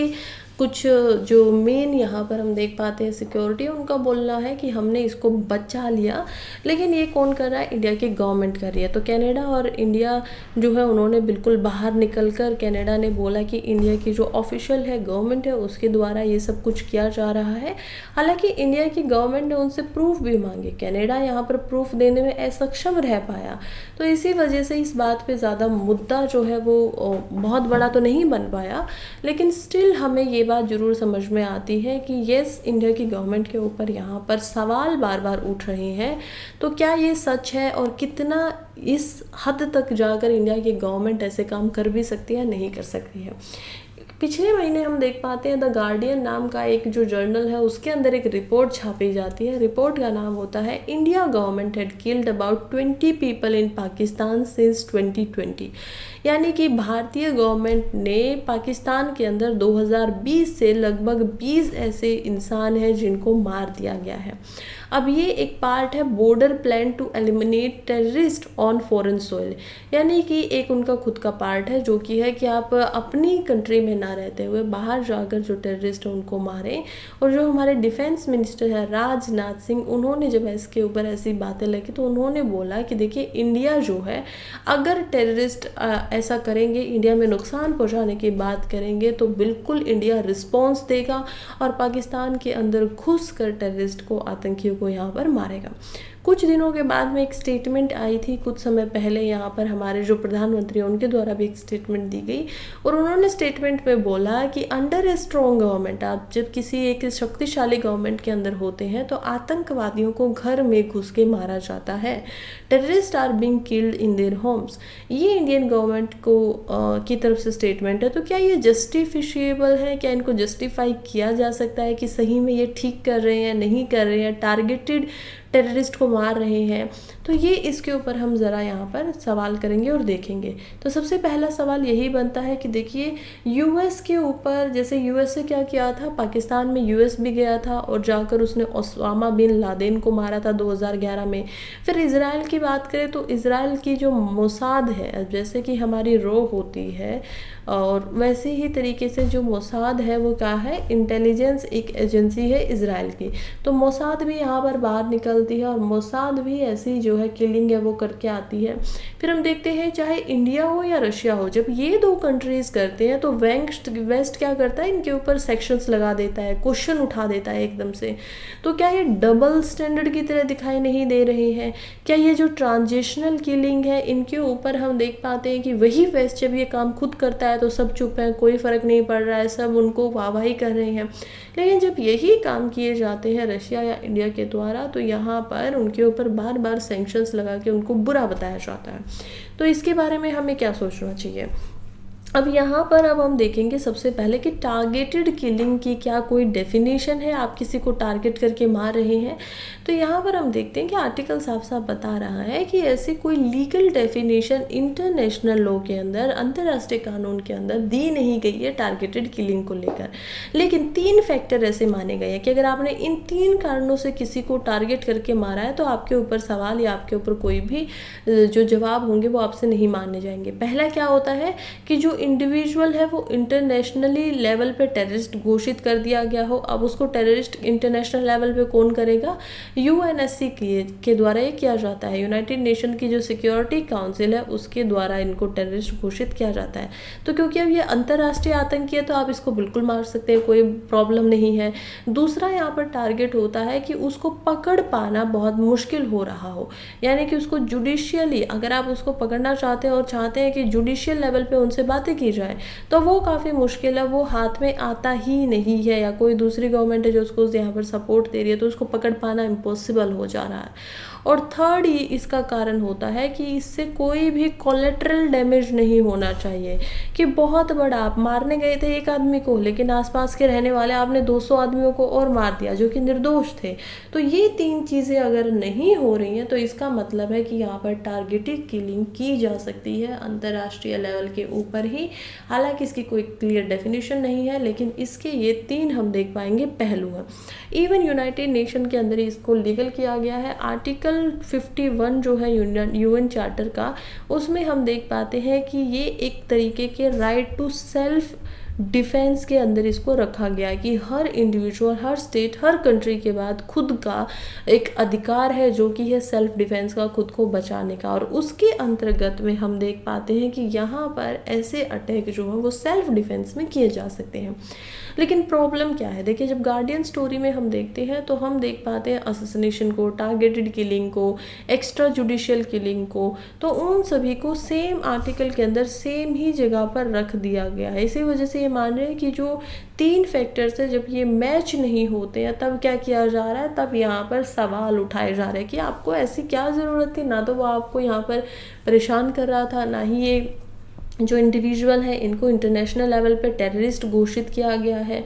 कुछ जो मेन यहाँ पर हम देख पाते हैं सिक्योरिटी, उनका बोलना है कि हमने इसको बचा लिया। लेकिन ये कौन कर रहा है? इंडिया की गवर्नमेंट कर रही है। तो कनाडा और इंडिया जो है उन्होंने बिल्कुल बाहर निकल कर, कनाडा ने बोला कि इंडिया की जो ऑफिशियल है गवर्नमेंट है उसके द्वारा ये सब कुछ किया जा रहा है। हालांकि इंडिया की गवर्नमेंट ने उनसे प्रूफ भी मांगे, कनाडा यहाँ पर प्रूफ देने में असक्षम रह पाया। तो इसी वजह से इस बात पे ज़्यादा मुद्दा जो है वो बहुत बड़ा तो नहीं बन पाया। लेकिन स्टिल हमें ये बात ज़रूर समझ में आती है कि येस, इंडिया की गवर्नमेंट के ऊपर यहाँ पर सवाल बार बार उठ रहे हैं। तो क्या ये सच है, और कितना इस हद तक जाकर इंडिया की गवर्नमेंट ऐसे काम कर भी सकती है, नहीं कर सकती है? पिछले महीने हम देख पाते हैं द गार्डियन नाम का एक जो जर्नल है उसके अंदर एक रिपोर्ट छापी जाती है। रिपोर्ट का नाम होता है India government had killed about 20 people in Pakistan since 2020। यानी कि भारतीय गवर्नमेंट ने पाकिस्तान के अंदर 2020 से लगभग 20 ऐसे इंसान हैं जिनको मार दिया गया है। अब ये एक पार्ट है border plan to eliminate terrorist on foreign soil, यानी कि एक उनका खुद का पार्ट है जो कि है कि आप अपनी कंट्री में ना रहते हुए बाहर जाकर जो टेररिस्ट हैं उनको मारें। और जो हमारे डिफेंस मिनिस्टर है राजनाथ सिंह, उन्होंने जब इसके ऊपर ऐसी बातें लगी तो उन्होंने बोला कि देखिए, इंडिया जो है अगर टेररिस्ट ऐसा करेंगे, इंडिया में नुकसान पहुंचाने की बात करेंगे, तो बिल्कुल इंडिया रिस्पॉन्स देगा और पाकिस्तान के अंदर घुस कर टेररिस्ट को, आतंकियों को यहाँ पर मारेगा। कुछ दिनों के बाद में एक स्टेटमेंट आई थी कुछ समय पहले, यहाँ पर हमारे जो प्रधानमंत्री हैं उनके द्वारा भी एक स्टेटमेंट दी गई और उन्होंने स्टेटमेंट में बोला कि अंडर ए स्ट्रॉन्ग गवर्नमेंट, आप जब किसी एक शक्तिशाली गवर्नमेंट के अंदर होते हैं तो आतंकवादियों को घर में घुस के मारा जाता है। Terrorist are being killed in their homes. ये इंडियन गवर्नमेंट को की तरफ से स्टेटमेंट है। तो क्या ये जस्टिफिशिएबल है? क्या इनको जस्टिफाई किया जा सकता है कि सही में ये ठीक कर रहे हैं, नहीं कर रहे हैं, टारगेटेड टेररिस्ट को मार रहे हैं? तो ये इसके ऊपर हम ज़रा यहाँ पर सवाल करेंगे और देखेंगे। तो सबसे पहला सवाल यही बनता है कि देखिए, यूएस के ऊपर, जैसे यूएस से क्या किया था, पाकिस्तान में यूएस भी गया था और जाकर उसने ओसामा बिन लादेन को मारा था 2011 में। फिर इज़राइल की बात करें तो इज़राइल की जो मोसाद है, जैसे कि हमारी रो होती है और वैसे ही तरीके से जो मोसाद है वो क्या है, इंटेलिजेंस एक एजेंसी है इज़राइल की। तो मोसाद भी यहाँ पर बाहर निकलती है और मोसाद भी ऐसी जो है किलिंग है वो करके आती है। फिर हम देखते हैं चाहे इंडिया हो या रशिया हो, जब ये दो कंट्रीज़ करते हैं तो वेस्ट क्या करता है, इनके ऊपर सेक्शंस लगा देता है, क्वेश्चन उठा देता है एकदम से। तो क्या ये डबल स्टैंडर्ड की तरह दिखाई नहीं दे रहे हैं? क्या ये जो ट्रांजिशनल किलिंग है इनके ऊपर हम देख पाते हैं कि वही वेस्ट जब ये काम खुद करता है तो सब चुप हैं, कोई फ़र्क नहीं पड़ रहा है, सब उनको वाहवाही कर रहे हैं। लेकिन जब यही काम किए जाते हैं रशिया या इंडिया के द्वारा तो यहाँ पर उनके ऊपर बार बार सैंक्शंस लगा के उनको बुरा बताया जाता है। तो इसके बारे में हमें क्या सोचना चाहिए? अब यहाँ पर हम देखेंगे सबसे पहले कि टारगेटेड किलिंग की क्या कोई डेफिनेशन है, आप किसी को टारगेट करके मार रहे हैं? तो यहाँ पर हम देखते हैं कि आर्टिकल साफ साफ बता रहा है कि ऐसी कोई लीगल डेफिनेशन इंटरनेशनल लॉ के अंदर, अंतर्राष्ट्रीय कानून के अंदर दी नहीं गई है टारगेटेड किलिंग को लेकर। लेकिन 3 फैक्टर ऐसे माने गए हैं कि अगर आपने इन 3 कारणों से किसी को टारगेट करके मारा है तो आपके ऊपर सवाल या आपके ऊपर कोई भी जो जवाब होंगे वो आपसे नहीं माने जाएंगे। पहला क्या होता है कि जो इंडिविजुअल है वो इंटरनेशनली लेवल पे टेररिस्ट घोषित कर दिया गया हो। अब उसको टेररिस्ट इंटरनेशनल लेवल पे कौन करेगा? यूएनएससी के द्वारा ये किया जाता है, यूनाइटेड नेशन की जो सिक्योरिटी काउंसिल है उसके द्वारा इनको टेररिस्ट घोषित किया जाता है। तो क्योंकि अब ये अंतर्राष्ट्रीय आतंकी है तो आप इसको बिल्कुल मार सकते हैं, कोई प्रॉब्लम नहीं है। दूसरा यहाँ पर टारगेट होता है कि उसको पकड़ पाना बहुत मुश्किल हो रहा हो, यानी कि उसको जुडिशियली, अगर आप उसको पकड़ना चाहते हैं और चाहते हैं कि जुडिशियल लेवल पे उनसे बातें की जाए तो वो काफ़ी मुश्किल है, वो हाथ में आता ही नहीं है, या कोई दूसरी गवर्नमेंट है जो उसको यहाँ पर सपोर्ट दे रही है तो उसको पकड़ पाना इम्पॉसिबल हो जा रहा है। और थर्ड ही इसका कारण होता है कि इससे कोई भी कोलेटरल डैमेज नहीं होना चाहिए, कि बहुत बड़ा आप मारने गए थे एक आदमी को लेकिन आसपास के रहने वाले आपने 200 आदमियों को और मार दिया जो कि निर्दोष थे। तो ये 3 चीज़ें अगर नहीं हो रही हैं तो इसका मतलब है कि यहाँ पर टारगेटेड किलिंग की जा सकती है अंतर्राष्ट्रीय लेवल के ऊपर ही। हालांकि इसकी कोई क्लियर डेफिनेशन नहीं है, लेकिन इसके ये 3 हम देख पाएंगे पहलू हैं। इवन यूनाइटेड नेशन के अंदर इसको लीगल किया गया है। आर्टिकल 51 जो है यूएन चार्टर का, उसमें हम देख पाते हैं कि ये एक तरीके के राइट टू सेल्फ डिफेंस के अंदर इसको रखा गया है कि हर इंडिविजुअल, हर स्टेट, हर कंट्री के बाद खुद का एक अधिकार है जो कि है सेल्फ डिफेंस का, खुद को बचाने का। और उसके अंतर्गत में हम देख पाते हैं कि यहाँ पर ऐसे अटैक जो है वो सेल्फ डिफेंस में किए जा सकते हैं। लेकिन प्रॉब्लम क्या है, देखिए जब गार्डियन स्टोरी में हम देखते हैं तो हम देख पाते हैं असैसिनेशन को, टारगेटेड किलिंग को, एक्स्ट्रा जुडिशियल किलिंग को, तो उन सभी को सेम आर्टिकल के अंदर सेम ही जगह पर रख दिया गया है। इसी वजह से ये मान रहे हैं कि जो 3 फैक्टर्स है जब ये मैच नहीं होते हैं तब क्या किया जा रहा है, तब यहाँ पर सवाल उठाए जा रहे हैं कि आपको ऐसी क्या ज़रूरत थी, ना तो वो आपको यहाँ पर परेशान कर रहा था, ना ही ये जो इंडिविजुअल है इनको इंटरनेशनल लेवल पे टेररिस्ट घोषित किया गया है।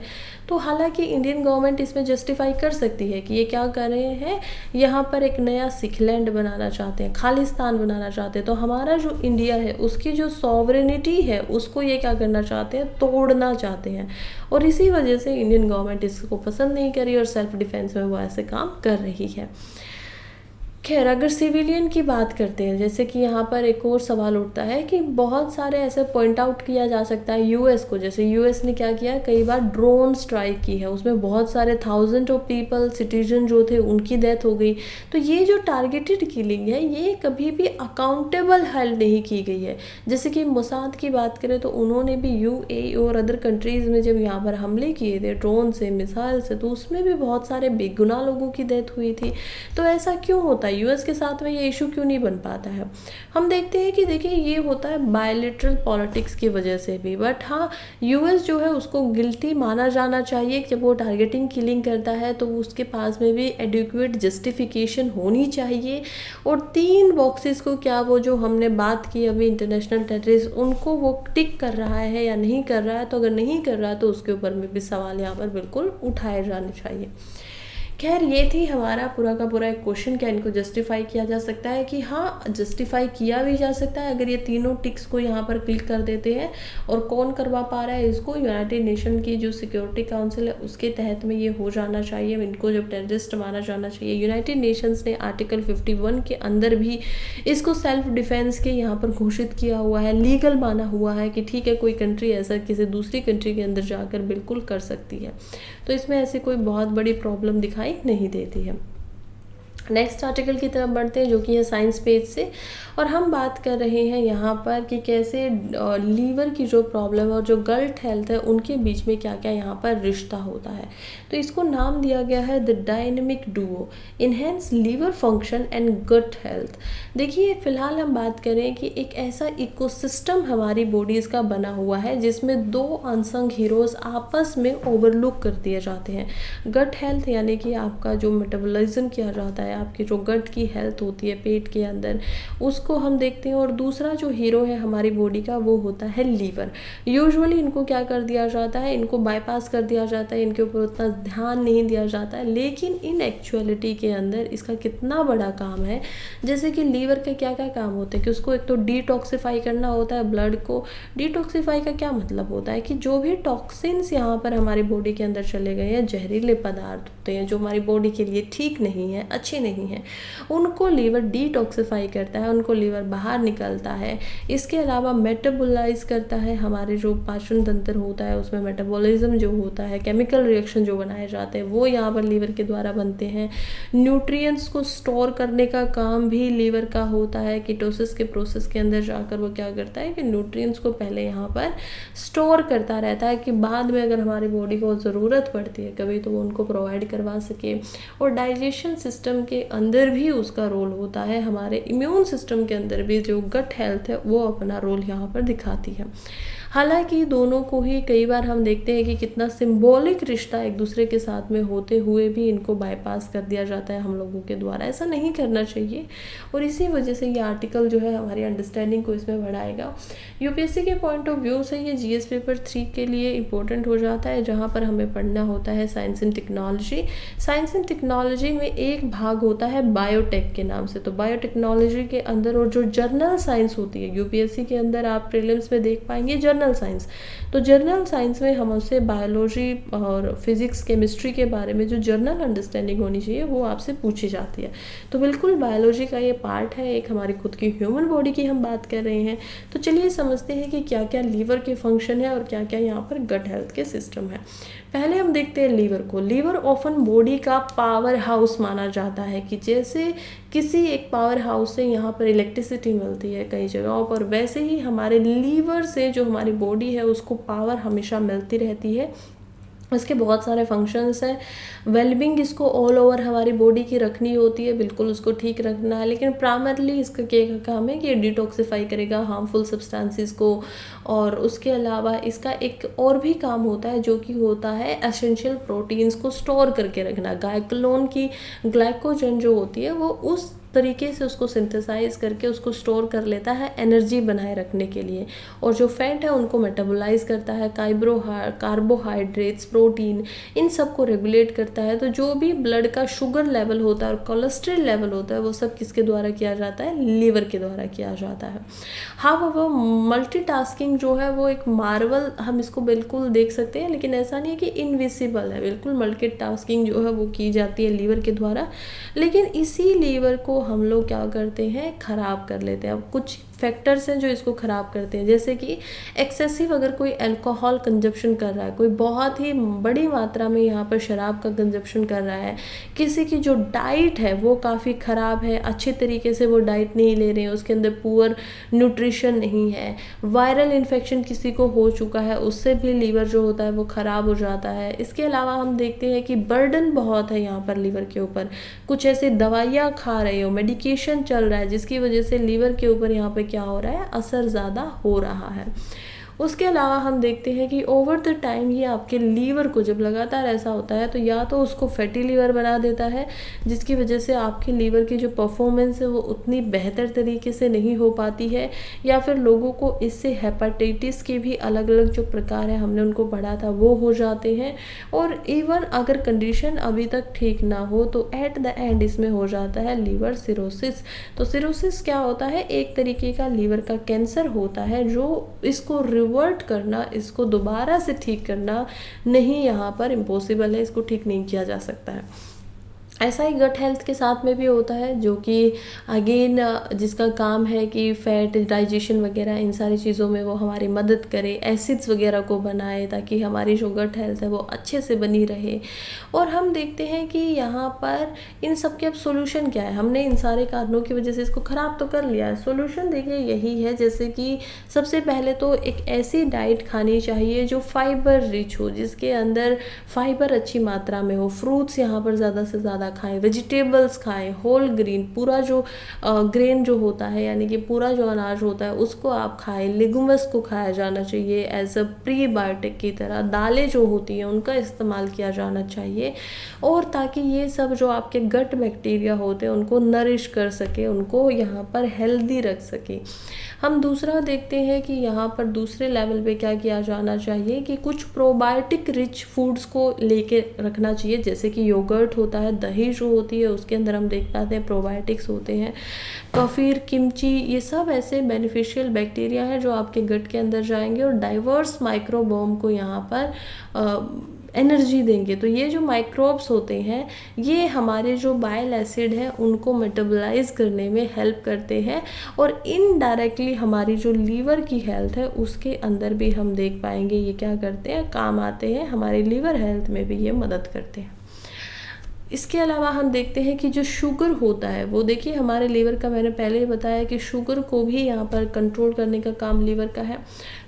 तो हालांकि इंडियन गवर्नमेंट इसमें जस्टिफाई कर सकती है कि ये क्या कर रहे हैं, यहाँ पर एक नया सिखलैंड बनाना चाहते हैं, खालिस्तान बनाना चाहते हैं। तो हमारा जो इंडिया है उसकी जो सॉवरेनिटी है उसको ये क्या करना चाहते हैं, तोड़ना चाहते हैं। और इसी वजह से इंडियन गवर्नमेंट इसको पसंद नहीं करी और सेल्फ डिफेंस में वो ऐसे काम कर रही है। खैर, अगर सिविलियन की बात करते हैं, जैसे कि यहाँ पर एक और सवाल उठता है कि बहुत सारे ऐसे पॉइंट आउट किया जा सकता है यूएस को। जैसे यूएस ने क्या किया, कई बार ड्रोन स्ट्राइक की है, उसमें बहुत सारे थाउजेंड ऑफ पीपल, सिटीजन जो थे उनकी डेथ हो गई। तो ये जो टारगेटेड किलिंग है ये कभी भी अकाउंटेबल हेल्ड नहीं की गई है। जैसे कि मोसाद की बात करें तो उन्होंने भी यूएई और अदर कंट्रीज़ में जब यहाँ पर हमले किए थे ड्रोन से, मिसाइल से, तो उसमें भी बहुत सारे बेगुनाह लोगों की डेथ हुई थी। तो ऐसा क्यों होता है, यूएस के साथ में ये इशू क्यों नहीं बन पाता है? हम देखते हैं कि देखिए ये होता है बायलैटरल पॉलिटिक्स की वजह से भी। बट हाँ, यूएस जो है उसको गिल्टी माना जाना चाहिए। जब वो टारगेटिंग किलिंग करता है तो उसके पास में भी एडिक्वेट जस्टिफिकेशन होनी चाहिए। और 3 बॉक्सेस को क्या वो जो हमने बात की अभी इंटरनेशनल टेररिस्ट, उनको वो टिक कर रहा है या नहीं कर रहा है। तो अगर नहीं कर रहा है तो उसके ऊपर में भी सवाल यहाँ पर बिल्कुल उठाए जाने चाहिए। खैर, ये थी हमारा पूरा का पूरा एक क्वेश्चन, क्या इनको जस्टिफाई किया जा सकता है कि हाँ, जस्टिफाई किया भी जा सकता है अगर ये तीनों टिक्स को यहाँ पर क्लिक कर देते हैं। और कौन करवा पा रहा है इसको, यूनाइटेड नेशन की जो सिक्योरिटी काउंसिल है उसके तहत में ये हो जाना चाहिए, इनको जब टेररिस्ट माना जाना चाहिए। यूनाइटेड नेशंस ने आर्टिकल 51 के अंदर भी इसको सेल्फ डिफेंस के यहाँ पर घोषित किया हुआ है, लीगल माना हुआ है कि ठीक है, कोई कंट्री ऐसा किसी दूसरी कंट्री के अंदर जाकर बिल्कुल कर सकती है। तो इसमें ऐसी कोई बहुत बड़ी प्रॉब्लम दिखाई नहीं देती है। नेक्स्ट आर्टिकल की तरफ बढ़ते हैं जो कि है साइंस पेज से। और हम बात कर रहे हैं यहाँ पर कि कैसे लीवर की जो प्रॉब्लम और जो गट हेल्थ है उनके बीच में क्या क्या यहाँ पर रिश्ता होता है। तो इसको नाम दिया गया है the dynamic duo enhance liver function and gut health. देखिए, फिलहाल हम बात करें कि एक ऐसा इकोसिस्टम हमारी बॉडीज का बना हुआ है जिसमें 2 अनसंग हीरोज आपस में ओवरलुक कर दिए जाते हैं। गट हेल्थ यानी कि आपका जो मेटाबॉलिज्म किया जाता है, आपकी जो गट की हेल्थ होती है पेट के अंदर, उसको हम देखते हैं। और दूसरा जो हीरो है हमारी बॉडी का वो होता है लीवर। यूजुअली इनको क्या कर दिया जाता है, इनको बाईपास कर दिया जाता है, इनके ऊपर उतना ध्यान नहीं दिया जाता है। लेकिन इन एक्चुअलिटी के अंदर इसका कितना बड़ा काम है। जैसे कि लीवर का क्या क्या काम होता है कि उसको एक तो डिटॉक्सिफाई करना होता है ब्लड को। डिटॉक्सिफाई का क्या मतलब होता है कि जो भी टॉक्सिन्स यहाँ पर हमारी बॉडी के अंदर चले गए हैं, जहरीले पदार्थ होते हैं जो हमारी बॉडी के लिए ठीक नहीं है, अच्छे नहीं है, उनको लीवर डिटॉक्सिफाई करता है, उनको लीवर बाहर निकलता है। इसके अलावा मेटाबोलाइज करता है, हमारे जो पाचन तंत्र होता है उसमें मेटाबॉलिज्म जो होता है, केमिकल रिएक्शन जो बनाए जाते हैं वो यहाँ पर लीवर के द्वारा बनते हैं। न्यूट्रिएंट्स को स्टोर करने का काम भी लीवर का होता है। कीटोसिस के प्रोसेस के अंदर जाकर वो क्या करता है कि न्यूट्रिएंट्स को पहले यहाँ पर स्टोर करता रहता है कि बाद में अगर हमारी बॉडी को ज़रूरत पड़ती है कभी तो वो उनको प्रोवाइड करवा सके। और डाइजेशन सिस्टम के अंदर भी उसका रोल होता है। हमारे इम्यून सिस्टम के अंदर भी जो गट हेल्थ है वो अपना रोल यहाँ पर दिखाती है। हालांकि दोनों को ही कई बार हम देखते हैं कि कितना सिंबॉलिक रिश्ता एक दूसरे के साथ में होते हुए भी इनको बाईपास कर दिया जाता है हम लोगों के द्वारा। ऐसा नहीं करना चाहिए और इसी वजह से ये आर्टिकल जो है हमारी अंडरस्टैंडिंग को इसमें बढ़ाएगा। यूपीएससी के पॉइंट ऑफ व्यू से ये जीएस पेपर 3 के लिए इम्पोर्टेंट हो जाता है, जहाँ पर हमें पढ़ना होता है science and technology. Science and technology में एक भाग होता है बायोटेक के नाम से। तो बायोटेक्नोलॉजी के अंदर और जो जर्नल साइंस होती है, यूपीएससी के अंदर आप प्रीलिम्स में देख पाएंगे जर्नल साइंस। तो जर्नल साइंस में हम उससे बायोलॉजी और फिजिक्स केमिस्ट्री के बारे में जो जर्नल अंडरस्टैंडिंग होनी चाहिए वो आपसे पूछी जाती है। तो बिल्कुल बायोलॉजी का ये पार्ट है, एक हमारी खुद की ह्यूमन बॉडी की हम बात कर रहे हैं। तो चलिए समझते हैं कि क्या क्या लीवर के फंक्शन है और क्या क्या यहाँ पर गट हेल्थ के सिस्टम है। पहले हम देखते हैं लीवर को। लीवर ऑफन बॉडी का पावर हाउस माना जाता है, कि जैसे किसी एक पावर हाउस से यहाँ पर इलेक्ट्रिसिटी मिलती है कई जगहों पर, वैसे ही हमारे लीवर से जो हमारी बॉडी है उसको पावर हमेशा मिलती रहती है। इसके बहुत सारे फंक्शंस हैं। वेलबींग इसको ऑल ओवर हमारी बॉडी की रखनी होती है, बिल्कुल उसको ठीक रखना है, लेकिन प्राइमरली इसका क्या काम है कि डिटॉक्सिफाई करेगा हार्मफुल सब्सटेंसेस को। और उसके अलावा इसका एक और भी काम होता है जो कि होता है एसेंशियल प्रोटीन्स को स्टोर करके रखना। गायक्लोन की ग्लाइकोजन जो होती है वो उस तरीके से उसको सिंथेसाइज करके उसको स्टोर कर लेता है एनर्जी बनाए रखने के लिए। और जो फैट है उनको मेटाबोलाइज करता है, कार्बोहाइड्रेट्स, प्रोटीन, इन सब को रेगुलेट करता है। तो जो भी ब्लड का शुगर लेवल होता है और कोलेस्ट्रॉल लेवल होता है वो सब किसके द्वारा किया जाता है? लीवर के द्वारा किया जाता है। हाँ, वो मल्टीटास्किंग जो है वो एक मार्वल हम इसको बिल्कुल देख सकते हैं, लेकिन ऐसा नहीं है कि इनविजिबल है। बिल्कुल मल्टीटास्किंग जो है वो की जाती है लीवर के द्वारा, लेकिन इसी लीवर को हम लोग क्या करते हैं? खराब कर लेते हैं। अब कुछ फैक्टर्स हैं जो इसको ख़राब करते हैं, जैसे कि एक्सेसिव अगर कोई अल्कोहल कंजप्शन कर रहा है, कोई बहुत ही बड़ी मात्रा में यहाँ पर शराब का कंजप्शन कर रहा है, किसी की जो डाइट है वो काफ़ी ख़राब है, अच्छे तरीके से वो डाइट नहीं ले रहे हैं, उसके अंदर पुअर न्यूट्रिशन नहीं है, वायरल इन्फेक्शन किसी को हो चुका है, उससे भी लीवर जो होता है वो ख़राब हो जाता है। इसके अलावा हम देखते हैं कि बर्डन बहुत है यहाँ पर लीवर के ऊपर। कुछ ऐसे दवाइयाँ खा रहे हो, मेडिकेशन चल रहा है, जिसकी वजह से लीवर के ऊपर यहाँ पे क्या हो रहा है? असर ज़्यादा हो रहा है। उसके अलावा हम देखते हैं कि ओवर द टाइम ये आपके लीवर को जब लगातार ऐसा होता है तो या तो उसको फैटी लीवर बना देता है, जिसकी वजह से आपके लीवर की जो परफॉर्मेंस है वो उतनी बेहतर तरीके से नहीं हो पाती है, या फिर लोगों को इससे हेपेटाइटिस के भी अलग अलग जो प्रकार है हमने उनको पढ़ा था वो हो जाते हैं। और इवन अगर कंडीशन अभी तक ठीक ना हो तो एट द एंड इसमें हो जाता है लीवर सिरोसिस। तो सिरोसिस क्या होता है? एक तरीके का लीवर का कैंसर होता है, जो इसको रिवर्ट करना, इसको दोबारा से ठीक करना नहीं यहाँ पर इम्पॉसिबल है, इसको ठीक नहीं किया जा सकता है। ऐसा ही गट हेल्थ के साथ में भी होता है, जो कि अगेन जिसका काम है कि फैट डाइजेशन वगैरह इन सारी चीज़ों में वो हमारी मदद करे, एसिड्स वगैरह को बनाए, ताकि हमारी जो गट हेल्थ है वो अच्छे से बनी रहे। और हम देखते हैं कि यहाँ पर इन सब के अब सोल्यूशन क्या है। हमने इन सारे कारणों की वजह से इसको ख़राब तो कर लिया है, सोल्यूशन देखिए यही है, जैसे कि सबसे पहले तो एक ऐसी डाइट खानी चाहिए जो फाइबर रिच हो, जिसके अंदर फाइबर अच्छी मात्रा में हो। फ्रूट्स यहाँ पर ज़्यादा से ज़्यादा खाएं, वेजिटेबल्स खाएं, होल ग्रीन, पूरा जो ग्रेन जो होता है यानी कि पूरा जो अनाज होता है उसको आप खाएं। लेगुमस को खाया जाना चाहिए एज अ प्रीबायोटिक की तरह। दालें जो होती हैं उनका इस्तेमाल किया जाना चाहिए, और ताकि ये सब जो आपके गट बैक्टीरिया होते हैं उनको नरिश कर सके, उनको यहाँ पर हेल्दी रख सके। हम दूसरा देखते हैं कि यहाँ पर दूसरे लेवल पे क्या किया जाना चाहिए कि कुछ प्रोबायोटिक रिच फूड्स को लेके रखना चाहिए, जैसे कि योगर्ट होता है, दही जो होती है उसके अंदर हम देख पाते हैं प्रोबायोटिक्स होते हैं, कफीर, किमची, ये सब ऐसे बेनिफिशियल बैक्टीरिया हैं जो आपके गट के अंदर जाएंगे और डाइवर्स माइक्रोबोम को यहाँ पर एनर्जी देंगे। तो ये जो माइक्रोब्स होते हैं ये हमारे जो बाइल एसिड है उनको मेटाबोलाइज करने में हेल्प करते हैं, और इनडायरेक्टली हमारी जो लीवर की हेल्थ है उसके अंदर भी हम देख पाएंगे ये क्या करते हैं, काम आते हैं, हमारी लीवर हेल्थ में भी ये मदद करते हैं। इसके अलावा हम देखते हैं कि जो शुगर होता है वो देखिए हमारे लीवर का, मैंने पहले ही बताया कि शुगर को भी यहाँ पर कंट्रोल करने का काम लीवर का है।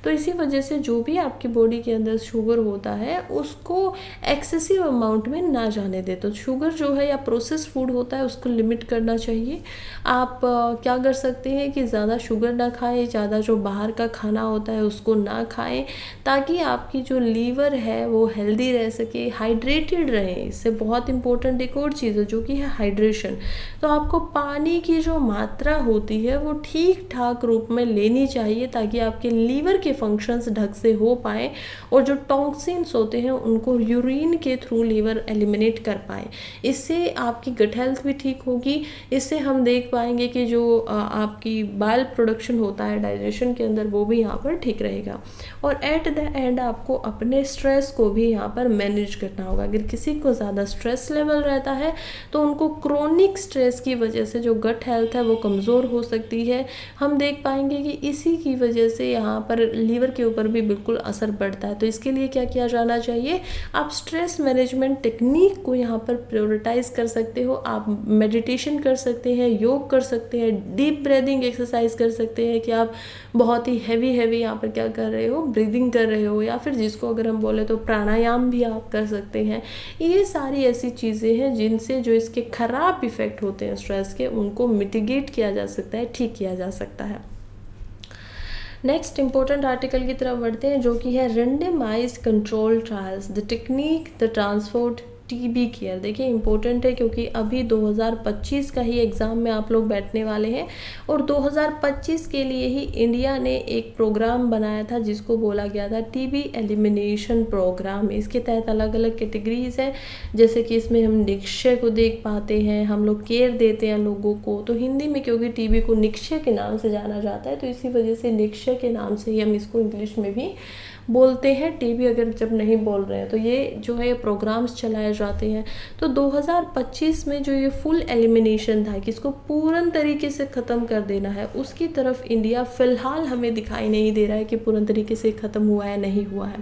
तो इसी वजह से जो भी आपकी बॉडी के अंदर शुगर होता है उसको एक्सेसिव अमाउंट में ना जाने दे। तो शुगर जो है या प्रोसेस फूड होता है उसको लिमिट करना चाहिए। आप क्या कर सकते हैं कि ज़्यादा शुगर ना खाएं, ज़्यादा जो बाहर का खाना होता है उसको ना खाएं, ताकि आपकी जो लीवर है वो हेल्दी रह सके, हाइड्रेटेड रहे। इससे बहुत इंपॉर्टेंट इम्पोर्टेंट एक और चीज़ है जो कि है हाइड्रेशन। तो आपको पानी की जो मात्रा होती है वो ठीक ठाक रूप में लेनी चाहिए ताकि आपके लीवर के फंक्शंस ढंग से हो पाए और जो टॉक्सिन्स होते हैं उनको यूरिन के थ्रू लीवर एलिमिनेट कर पाए। इससे आपकी गट हेल्थ भी ठीक होगी। इससे हम देख पाएंगे कि जो आपकी बाइल प्रोडक्शन होता है डाइजेशन के अंदर वो भी यहाँ पर ठीक रहेगा। और एट द एंड आपको अपने स्ट्रेस को भी यहाँ पर मैनेज करना होगा। अगर किसी को ज़्यादा स्ट्रेस लेवल रहता है तो उनको क्रोनिक स्ट्रेस की वजह से जो गट हेल्थ है वो कमज़ोर हो सकती है। हम देख पाएंगे कि इसी की वजह से यहाँ पर लीवर के ऊपर भी बिल्कुल असर पड़ता है। तो इसके लिए क्या किया जाना चाहिए, आप स्ट्रेस मैनेजमेंट टेक्निक को यहाँ पर प्रायोरिटाइज कर सकते हो। आप मेडिटेशन कर सकते हैं, योग कर सकते हैं, डीप ब्रीदिंग एक्सरसाइज कर सकते हैं कि आप बहुत ही हैवी यहाँ पर क्या कर रहे हो, ब्रीदिंग कर रहे हो, या फिर जिसको अगर हम बोले तो प्राणायाम भी आप कर सकते हैं। ये सारी ऐसी चीज़ें हैं जिनसे जो इसके खराब इफ़ेक्ट होते हैं स्ट्रेस के उनको मिटिगेट किया जा सकता है, ठीक किया जा सकता है। नेक्स्ट इंपॉर्टेंट आर्टिकल की तरफ बढ़ते हैं जो कि है randomised control trials the technique the transport TB care. देखिए इंपॉर्टेंट है क्योंकि अभी 2025 का ही एग्ज़ाम में आप लोग बैठने वाले हैं और 2025 के लिए ही इंडिया ने एक प्रोग्राम बनाया था जिसको बोला गया था टीबी एलिमिनेशन प्रोग्राम। इसके तहत अलग अलग कैटेगरीज हैं, जैसे कि इसमें हम निक्षय को देख पाते हैं, हम लोग केयर देते हैं लोगों को। तो हिंदी में क्योंकि टीबी को निक्षय के नाम से जाना जाता है तो इसी वजह से निक्षय के नाम से ही हम इसको इंग्लिश में भी बोलते हैं। टीबी अगर जब नहीं बोल रहे हैं तो ये जो है प्रोग्राम्स चलाए जाते हैं। तो 2025 में जो ये फुल एलिमिनेशन था कि इसको पूर्ण तरीके से ख़त्म कर देना है, उसकी तरफ इंडिया फ़िलहाल हमें दिखाई नहीं दे रहा है कि पूर्ण तरीके से ख़त्म हुआ है नहीं हुआ है।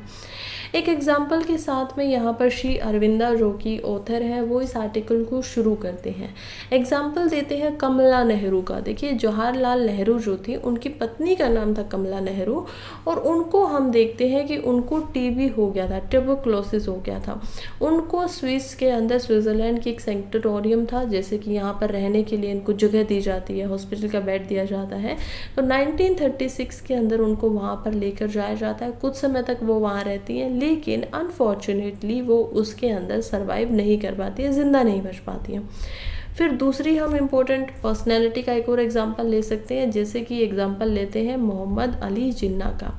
एक एग्जाम्पल के साथ में यहाँ पर श्री अरविंदा जो कि ऑथर है वो इस आर्टिकल को शुरू करते हैं। एग्जाम्पल देते हैं कमला नेहरू का। देखिए जवाहरलाल नेहरू जो थी उनकी पत्नी का नाम था कमला नेहरू और उनको हम देखते हैं कि उनको टीबी हो गया था, ट्यूबरक्लोसिस हो गया था। उनको स्विस के अंदर स्विट्ज़रलैंड की एक सेंटेटोरियम था, जैसे कि यहाँ पर रहने के लिए इनको जगह दी जाती है, हॉस्पिटल का बेड दिया जाता है। तो 1936 के अंदर उनको वहाँ पर लेकर जाया जाता है। कुछ समय तक वो वहाँ रहती हैं लेकिन अनफॉर्चुनेटली वो उसके अंदर सरवाइव नहीं कर पाती है, ज़िंदा नहीं बच पाती हैं। फिर दूसरी हम इम्पोर्टेंट पर्सनैलिटी का एक और एग्जांपल ले सकते हैं, जैसे कि एग्जांपल लेते हैं मोहम्मद अली जिन्ना का।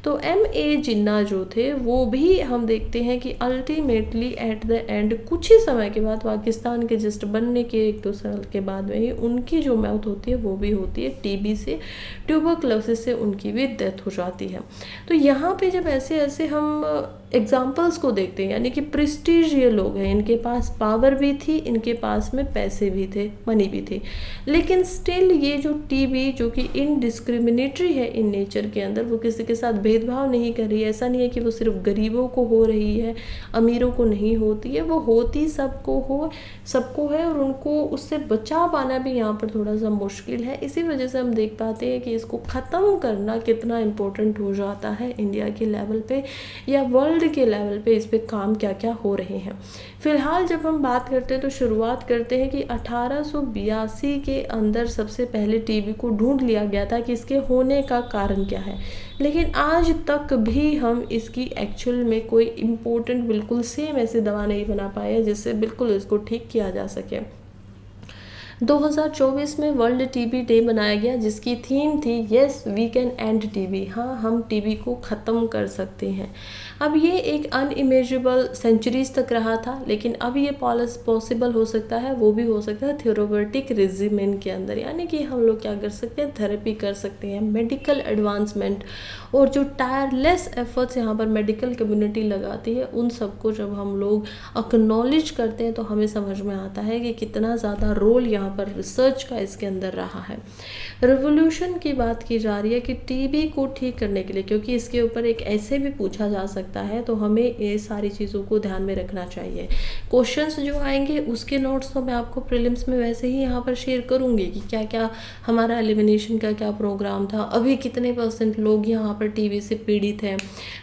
तो M.A. जिन्ना जो थे वो भी हम देखते हैं कि अल्टीमेटली एट द एंड कुछ ही समय के बाद पाकिस्तान के जस्ट बनने के 1-2 साल के बाद में ही उनकी जो मौत होती है वो भी होती है टीबी से, ट्यूबरक्लोसिस से उनकी भी डेथ हो जाती है। तो यहाँ पे जब ऐसे ऐसे हम एग्जाम्पल्स को देखते हैं, यानी कि प्रेस्टीज ये लोग हैं, इनके पास पावर भी थी, इनके पास में पैसे भी थे, मनी भी थी, लेकिन स्टिल ये जो टीबी जो कि इनडिस्क्रिमिनेटरी है इन नेचर के अंदर, वो किसी के साथ भेदभाव नहीं कर रही है। ऐसा नहीं है कि वो सिर्फ गरीबों को हो रही है, अमीरों को नहीं होती है, वो होती सबको है और उनको उससे बचा पाना भी यहाँ पर थोड़ा सा मुश्किल है। इसी वजह से हम देख पाते हैं कि इसको ख़त्म करना कितना इम्पोर्टेंट हो जाता है इंडिया के लेवल पे या वर्ल्ड के लेवल पे, इस पे काम क्या क्या हो रहे हैं। फिलहाल जब हम बात करते हैं तो शुरुआत करते हैं कि 1882 के अंदर सबसे पहले टीबी को ढूंढ लिया गया था कि इसके होने का कारण क्या है, लेकिन आज तक भी हम इसकी एक्चुअल में कोई इम्पोर्टेंट बिल्कुल सेम ऐसी दवा नहीं बना पाए जिससे बिल्कुल इसको ठीक किया जा सके। 2024 में वर्ल्ड टीबी डे मनाया गया जिसकी थीम थी yes we can end TB, हाँ हम टीबी को ख़त्म कर सकते हैं। अब ये एक अनइमेजिबल सेंचुरीज तक रहा था, लेकिन अब ये पॉसिबल हो सकता है, वो भी हो सकता है थ्योरेटिक रेजिमेन के अंदर, यानी कि हम लोग क्या कर सकते हैं, थेरेपी कर सकते हैं, मेडिकल एडवांसमेंट और जो टायरलेस एफर्ट्स यहाँ पर मेडिकल कम्युनिटी लगाती है उन सबको जब हम लोग एक्नॉलेज करते हैं तो हमें समझ में आता है कि कितना ज़्यादा रोल यहाँ पर रिसर्च का इसके अंदर रहा है। रिवोल्यूशन की बात की जा रही है कि टीबी को ठीक करने के लिए, क्योंकि इसके ऊपर एक ऐसे भी पूछा जा सकता है, तो हमें ये सारी चीज़ों को ध्यान में रखना चाहिए। क्वेश्चंस जो आएंगे उसके नोट्स तो मैं आपको प्रीलिम्स में वैसे ही यहाँ पर शेयर करूँगी कि क्या क्या हमारा एलिमिनेशन का क्या प्रोग्राम था, अभी कितने % लोग यहाँ पर टीबी से पीड़ित हैं,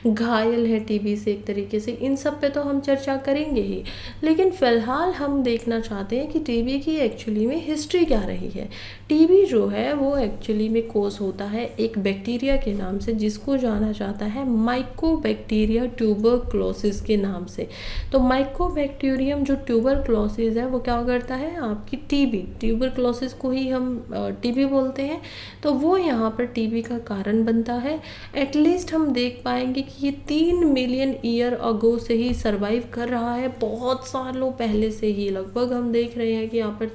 घायल है टीबी से एक तरीके से, इन सब पे तो हम चर्चा करेंगे ही। लेकिन फ़िलहाल हम देखना चाहते हैं कि टीबी की एक्चुअली में में हिस्ट्री क्या रही है। टीबी जो है वो एक्चुअली में कोज होता है एक बैक्टीरिया के नाम से, जिसको जाना जाता है माइकोबैक्टीरिया ट्यूबरक्लोसिस के नाम से। तो माइकोबैक्टीरियम जो ट्यूबरक्लोसिस है वो क्या करता है, आपकी टीबी, ट्यूबरक्लोसिस को ही हम टीबी बोलते हैं, तो वो यहाँ पर टीबी का कारण बनता है। एटलीस्ट हम देख पाएंगे कि ये 3 मिलियन ईयर अगो से ही सरवाइव कर रहा है, बहुत सालों पहले से ही। लगभग हम देख रहे हैं कि यहाँ पर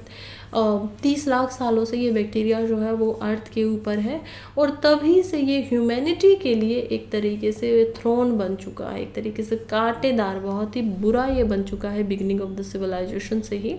30 लाख सालों से ये बैक्टीरिया जो है वो अर्थ के ऊपर है, और तभी से ये ह्यूमैनिटी के लिए एक तरीके से थ्रोन बन चुका है, एक तरीके से कांटेदार, बहुत ही बुरा ये बन चुका है बिगिनिंग ऑफ द सिविलाइजेशन से ही।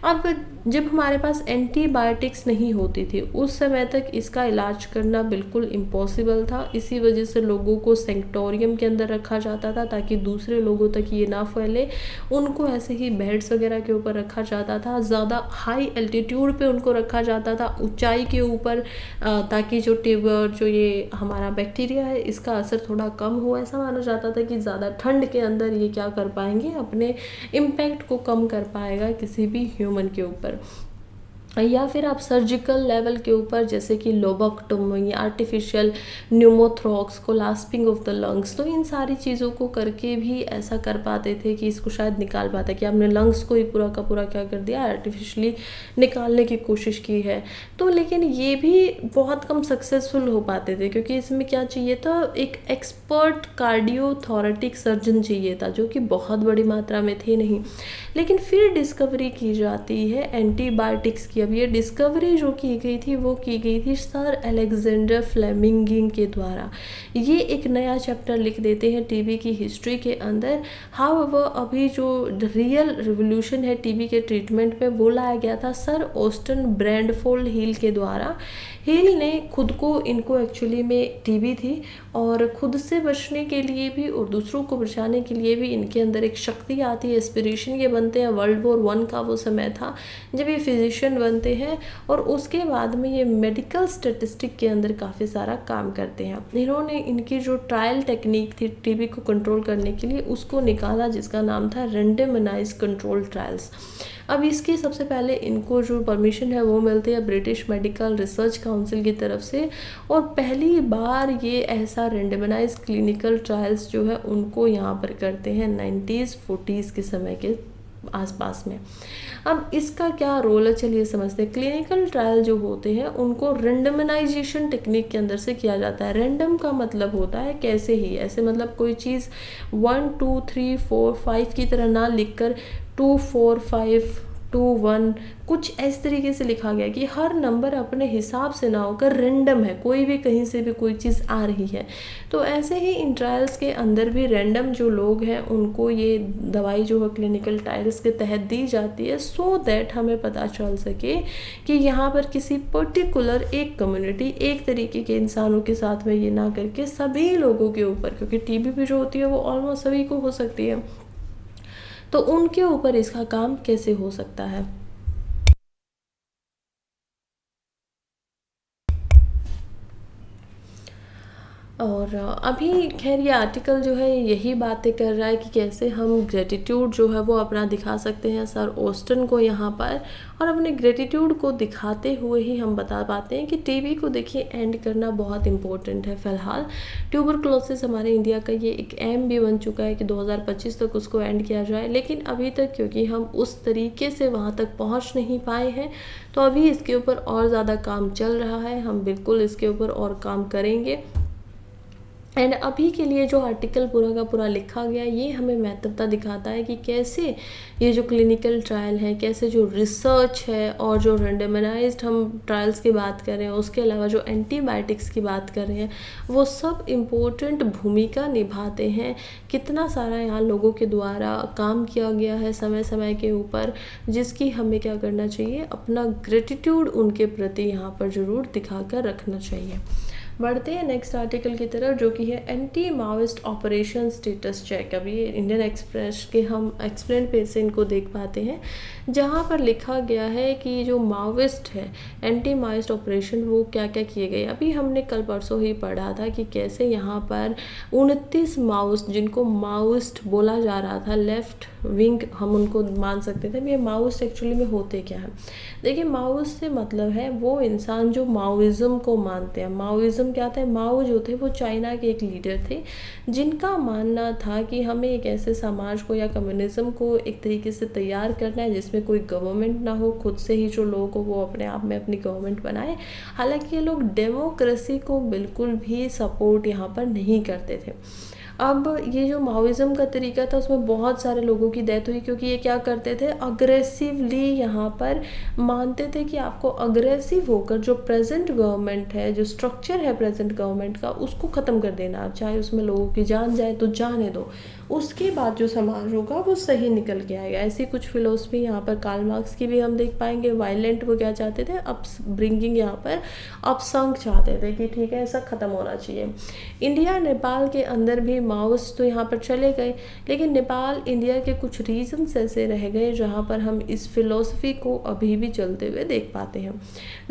अब जब हमारे पास एंटीबायोटिक्स नहीं होती थी उस समय तक इसका इलाज करना बिल्कुल इम्पॉसिबल था। इसी वजह से लोगों को सेंक्टोरियम के अंदर रखा जाता था ताकि दूसरे लोगों तक ये ना फैले। उनको ऐसे ही बेड्स वगैरह के ऊपर रखा जाता था, ज़्यादा हाई एल्टीट्यूड पे उनको रखा जाता था, ऊंचाई के ऊपर, ताकि जो ये हमारा बैक्टीरिया है इसका असर थोड़ा कम हो। ऐसा माना जाता था कि ज़्यादा ठंड के अंदर ये क्या कर पाएंगे, अपने इम्पैक्ट को कम कर पाएगा किसी भी ह्यूमन के ऊपर। या फिर आप सर्जिकल लेवल के ऊपर जैसे कि लोबोक्टोमी, आर्टिफिशियल न्यूमोथ्रॉक्स, कोलास्पिंग ऑफ द लंग्स, तो इन सारी चीज़ों को करके भी ऐसा कर पाते थे कि इसको शायद निकाल पाते, कि आपने लंग्स को ही पूरा का पूरा क्या कर दिया, आर्टिफिशियली निकालने की कोशिश की है। तो लेकिन ये भी बहुत कम सक्सेसफुल हो पाते थे, क्योंकि इसमें क्या चाहिए था, एक एक्सपर्ट कार्डियोथोरेटिक सर्जन चाहिए था, जो कि बहुत बड़ी मात्रा में थे नहीं। लेकिन फिर डिस्कवरी की जाती है एंटीबायोटिक्स की। अब ये डिस्कवरी जो की गई थी वो की गई थी सर अलेक्जेंडर फ्लेमिंग के द्वारा। ये एक नया चैप्टर लिख देते हैं टीबी की हिस्ट्री के अंदर। हाउएवर अभी जो रियल रिवोल्यूशन है टीबी के ट्रीटमेंट में वो लाया गया था सर ऑस्टन ब्रैडफोर्ड हिल के द्वारा। हिल ने खुद को, इनको एक्चुअली में टीबी थी, और खुद से बचने के लिए भी और दूसरों को बचाने के लिए भी इनके अंदर एक शक्ति आती है, एस्पिरेशन ये बनते हैं। वर्ल्ड वॉर 1 का वो समय था जब ये फिजिशियन बनते हैं, और उसके बाद में ये मेडिकल स्टैटिस्टिक के अंदर काफ़ी सारा काम करते हैं। इन्होंने इनकी जो ट्रायल टेक्निक थी टीबी को कंट्रोल करने के लिए उसको निकाला, जिसका नाम था रैंडमनाइज्ड कंट्रोल ट्रायल्स। अब इसकी सबसे पहले इनको जो परमिशन है वो मिलती है ब्रिटिश मेडिकल रिसर्च काउंसिल की तरफ से, और पहली बार ये ऐसा रैंडमनाइज्ड क्लिनिकल ट्रायल्स जो है उनको यहाँ पर करते हैं 90s 40s के समय के आसपास में। अब इसका क्या रोल है, चलिए समझते हैं। क्लिनिकल ट्रायल जो होते हैं उनको रेंडमनाइजेशन टेक्निक के अंदर से किया जाता है। रैंडम का मतलब होता है कैसे ही, ऐसे मतलब कोई चीज़ 1 2 3 4 5 की तरह ना लिखकर 2 4 5 2 1 कुछ इस तरीके से लिखा गया कि हर नंबर अपने हिसाब से ना होकर रैंडम है, कोई भी कहीं से भी कोई चीज़ आ रही है। तो ऐसे ही इन ट्रायल्स के अंदर भी रैंडम जो लोग हैं उनको ये दवाई जो है क्लिनिकल ट्रायल्स के तहत दी जाती है, सो दैट हमें पता चल सके कि यहाँ पर किसी पर्टिकुलर एक कम्युनिटी, एक तरीके के इंसानों के साथ में ये ना करके सभी लोगों के ऊपर, क्योंकि टीबी भी जो होती है वो ऑलमोस्ट सभी को हो सकती है, तो उनके ऊपर इसका काम कैसे हो सकता है। और अभी खैर ये आर्टिकल जो है यही बातें कर रहा है कि कैसे हम ग्रेटिट्यूड जो है वो अपना दिखा सकते हैं सर ऑस्टन को यहाँ पर, और अपने ग्रेटिट्यूड को दिखाते हुए ही हम बता पाते हैं कि टीबी को देखिए एंड करना बहुत इम्पोर्टेंट है। फ़िलहाल ट्यूबरक्लोसिस हमारे इंडिया का ये एक एम भी बन चुका है कि 2025 तक उसको एंड किया जाए, लेकिन अभी तक क्योंकि हम उस तरीके से वहाँ तक पहुँच नहीं पाए हैं, तो अभी इसके ऊपर और ज़्यादा काम चल रहा है। हम बिल्कुल इसके ऊपर और काम करेंगे। एंड अभी के लिए जो आर्टिकल पूरा का पूरा लिखा गया ये हमें महत्वता दिखाता है कि कैसे ये जो क्लिनिकल ट्रायल है, कैसे जो रिसर्च है और जो रेंडमाइज्ड हम ट्रायल्स की बात कर रहे हैं, उसके अलावा जो एंटीबायोटिक्स की बात कर रहे हैं, वो सब इम्पोर्टेंट भूमिका निभाते हैं। कितना सारा यहाँ लोगों के द्वारा काम किया गया है समय समय के ऊपर, जिसकी हमें क्या करना चाहिए, अपना ग्रेटिट्यूड उनके प्रति यहाँ पर ज़रूर दिखा कर रखना चाहिए। बढ़ते हैं नेक्स्ट आर्टिकल की तरफ, जो कि है anti Maoist operation status check. अभी इंडियन एक्सप्रेस के हम एक्सप्लेन पेज से इनको देख पाते हैं, जहाँ पर लिखा गया है कि जो माओइस्ट है, एंटी माओइस्ट ऑपरेशन वो क्या क्या किए गए। अभी हमने कल परसों ही पढ़ा था कि कैसे यहाँ पर 29 माओइस्ट, जिनको माओइस्ट बोला जा रहा था, लेफ्ट विंग हम उनको मान सकते थे। ये माओइस्ट एक्चुअली में होते क्या है? देखिए, माओइस्ट से मतलब है वो इंसान जो माओइज्म को मानते हैं। माओइज्म क्या था? माओ जो थे वो चाइना के एक लीडर थे, जिनका मानना था कि हमें एक ऐसे समाज को या कम्युनिज्म को एक तरीके से तैयार करना है जिसमें कोई गवर्नमेंट ना हो, खुद से ही जो लोग हो वो अपने आप में अपनी गवर्नमेंट बनाए। हालांकि ये लोग डेमोक्रेसी को बिल्कुल भी सपोर्ट यहाँ पर नहीं करते थे। अब ये जो माओइज्म का तरीका था उसमें बहुत सारे लोगों की डेथ हुई, क्योंकि ये क्या करते थे, अग्रेसिवली यहाँ पर मानते थे कि आपको अग्रेसिव होकर जो प्रेजेंट गवर्नमेंट है, जो स्ट्रक्चर है प्रेजेंट गवर्नमेंट का, उसको ख़त्म कर देना। चाहे उसमें लोगों की जान जाए तो जाने दो, उसके बाद जो समाज होगा वो सही निकल के आएगा। ऐसी कुछ फिलोसफी यहाँ पर कार्ल मार्क्स की भी हम देख पाएंगे। वायलेंट वो क्या चाहते थे, अप्स ब्रिंगिंग, यहाँ पर अपसंग चाहते थे कि ठीक है ऐसा ख़त्म होना चाहिए। इंडिया नेपाल के अंदर भी माओइस्ट तो यहाँ पर चले गए, लेकिन नेपाल इंडिया के कुछ रीजन्स ऐसे रह गए जहाँ पर हम इस फिलोसफी को अभी भी चलते हुए देख पाते हैं।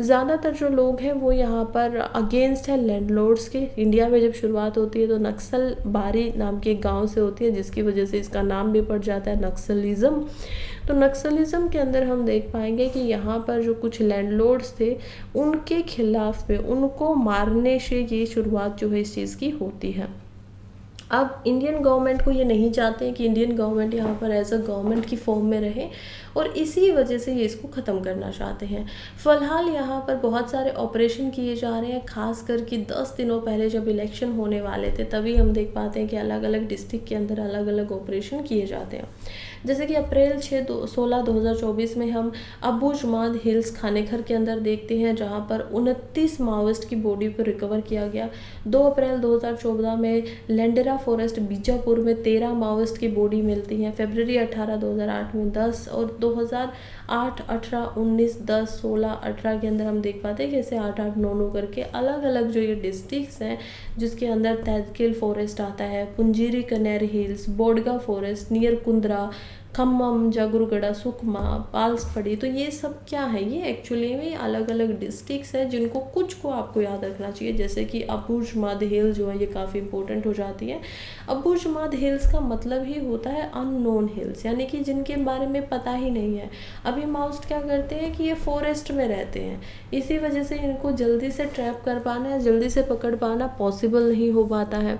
ज़्यादातर जो लोग हैं वो यहाँ पर अगेंस्ट है लैंडलॉर्ड्स के। इंडिया में जब शुरुआत होती है तो नक्सल बारी नाम के एक गाँव से होती है, जिसकी वजह से इसका नाम भी पड़ जाता है नक्सलिज्म। तो नक्सलिज्म के अंदर हम देख पाएंगे कि यहाँ पर जो कुछ लैंडलॉर्ड्स थे उनके खिलाफ में उनको मारने से ये शुरुआत जो है इस चीज़ की होती है। अब इंडियन गवर्नमेंट को ये नहीं चाहते कि इंडियन गवर्नमेंट यहाँ पर एज अ गवर्नमेंट की फॉर्म में रहे, और इसी वजह से ये इसको ख़त्म करना चाहते हैं। फ़िलहाल यहाँ पर बहुत सारे ऑपरेशन किए जा रहे हैं, खास करके 10 दिनों पहले जब इलेक्शन होने वाले थे तभी हम देख पाते हैं कि अलग अलग डिस्ट्रिक्ट के अंदर अलग अलग ऑपरेशन किए जाते हैं। जैसे कि अप्रैल 16 2024 में हम अबू जुमाद हिल्स खानेखर के अंदर देखते हैं, जहाँ पर 29 माओइस्ट की बॉडी को रिकवर किया गया। 2 अप्रैल 2014 में लेंडेरा फॉरेस्ट बीजापुर में 13 माओइस्ट की बॉडी मिलती है। फरवरी 18 2008 में 10, और 2008, 18, 19, 10, 16, 18 के अंदर हम देख पाते हैं कैसे 8, 8, 9, 9 करके अलग अलग जो ये डिस्ट्रिक्ट्स हैं, जिसके अंदर तैदकिल फॉरेस्ट आता है, पुंजीरी कनेर हिल्स, बोडगा फॉरेस्ट, नियर कुंद्रा, खम्मम, जागुरगड़ा, सुकमा, पाल्सपड़ी। तो ये सब क्या है, ये एक्चुअली में अलग अलग डिस्ट्रिक्ट्स हैं जिनको कुछ को आपको याद रखना चाहिए। जैसे कि अबू जुमाद हिल जो है ये काफ़ी इंपॉर्टेंट हो जाती है। अबू जुमाद हिल्स का मतलब ही होता है अननोन हिल्स, यानी कि जिनके बारे में पता ही नहीं है। अभी माउस्ट क्या करते हैं कि ये फॉरेस्ट में रहते हैं, इसी वजह से इनको जल्दी से ट्रैप कर पाना या जल्दी से पकड़ पाना पॉसिबल नहीं हो पाता है।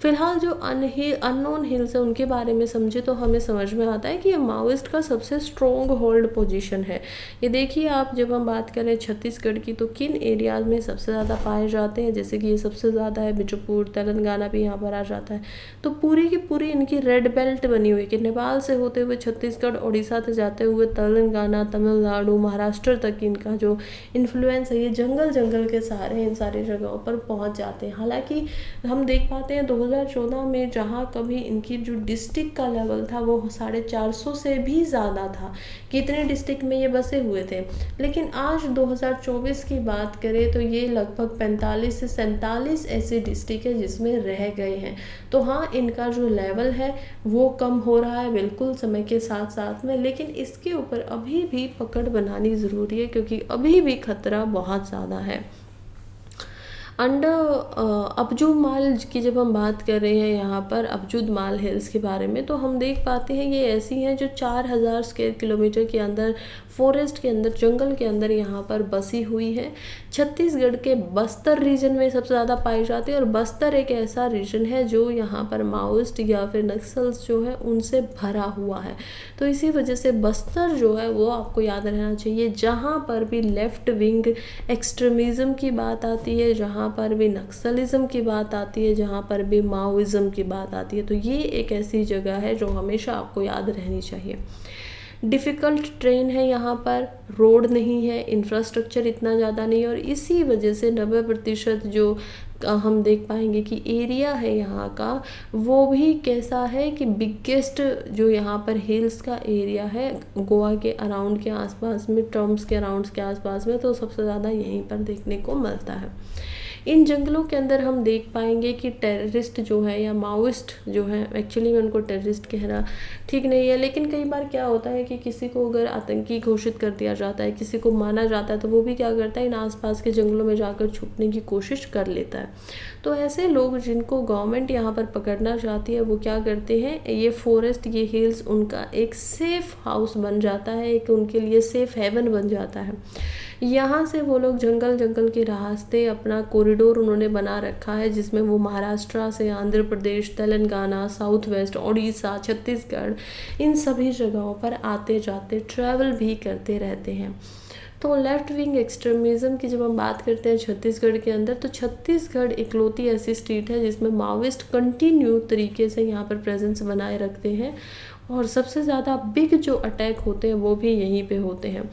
फिलहाल जो अननोन हिल्स है उनके बारे में समझे तो हमें समझ में आता है कि ये माओइस्ट का सबसे स्ट्रॉन्ग होल्ड पोजीशन है। ये देखिए आप, जब हम बात करें छत्तीसगढ़ की तो किन एरियाज में सबसे ज़्यादा पाए जाते हैं, जैसे कि ये सबसे ज़्यादा है बीजापुर, तेलंगाना भी यहाँ पर आ जाता है। तो पूरी की पूरी इनकी रेड बेल्ट बनी हुई कि नेपाल से होते हुए छत्तीसगढ़, उड़ीसा से जाते हुए तेलंगाना, तमिलनाडु, महाराष्ट्र तक इनका जो इन्फ्लुएंस है ये जंगल जंगल के सहारे इन सारी जगहों पर पहुँच जाते हैं। हालाँकि हम देख पाते हैं 2014 में जहाँ कभी इनकी जो डिस्ट्रिक्ट का लेवल था वो 450 से भी ज़्यादा था, कितने डिस्ट्रिक्ट में ये बसे हुए थे। लेकिन आज 2024 की बात करें तो ये लगभग 45 से 47 ऐसे डिस्ट्रिक्ट है जिसमें रह गए हैं। तो हाँ, इनका जो लेवल है वो कम हो रहा है बिल्कुल समय के साथ साथ में, लेकिन इसके ऊपर अभी भी पकड़ बनानी ज़रूरी है क्योंकि अभी भी खतरा बहुत ज़्यादा है। अंडर अबजूद माल की जब हम बात कर रहे हैं यहाँ पर अबजूद माल हिल्स के बारे में, तो हम देख पाते हैं ये ऐसी हैं जो 4000 स्क्वायर किलोमीटर के अंदर फॉरेस्ट के अंदर, जंगल के अंदर यहाँ पर बसी हुई है। छत्तीसगढ़ के बस्तर रीजन में सबसे ज़्यादा पाई जाती है, और बस्तर एक ऐसा रीजन है जो यहाँ पर माओइस्ट या फिर नक्सल्स जो है उनसे भरा हुआ है। तो इसी वजह से बस्तर जो है वो आपको याद रहना चाहिए। जहाँ पर भी लेफ्ट विंग एक्सट्रीमिज़म की बात आती है, जहाँ पर भी नक्सलिज्म की बात आती है, जहाँ पर भी माओइज्म की बात आती है, तो ये एक ऐसी जगह है जो हमेशा आपको याद रहनी चाहिए। डिफ़िकल्ट ट्रेन है, यहाँ पर रोड नहीं है, इंफ्रास्ट्रक्चर इतना ज़्यादा नहीं है, और इसी वजह से 90% जो हम देख पाएंगे कि एरिया है यहाँ का वो भी कैसा है कि बिगेस्ट जो यहाँ पर हिल्स का एरिया है गोवा के अराउंड के आसपास में, टर्म्स के अराउंड के आसपास में, तो सबसे ज़्यादा यहीं पर देखने को मिलता है। इन जंगलों के अंदर हम देख पाएंगे कि टेररिस्ट जो है या माओइस्ट जो है, एक्चुअली में उनको टेररिस्ट कहना ठीक नहीं है, लेकिन कई बार क्या होता है कि किसी को अगर आतंकी घोषित कर दिया जाता है, किसी को माना जाता है, तो वो भी क्या करता है, इन आसपास के जंगलों में जाकर छुपने की कोशिश कर लेता है। तो ऐसे लोग जिनको गवर्नमेंट यहाँ पर पकड़ना चाहती है वो क्या करते हैं, ये फॉरेस्ट, ये हिल्स उनका एक सेफ हाउस बन जाता है, एक उनके लिए सेफ हेवन बन जाता है। यहाँ से वो लोग जंगल जंगल के रास्ते, अपना कॉरिडोर उन्होंने बना रखा है, जिसमें वो महाराष्ट्र से आंध्र प्रदेश, तेलंगाना, साउथ वेस्ट, उड़ीसा, छत्तीसगढ़, इन सभी जगहों पर आते जाते ट्रैवल भी करते रहते हैं। तो लेफ्ट विंग एक्सट्रीमिज़म की जब हम बात करते हैं छत्तीसगढ़ के अंदर, तो छत्तीसगढ़ इकलौती ऐसी स्टेट है जिसमें माओइस्ट कंटिन्यू तरीके से यहाँ पर प्रेजेंस बनाए रखते हैं, और सबसे ज़्यादा बिग जो अटैक होते हैं वो भी यहीं पे होते हैं।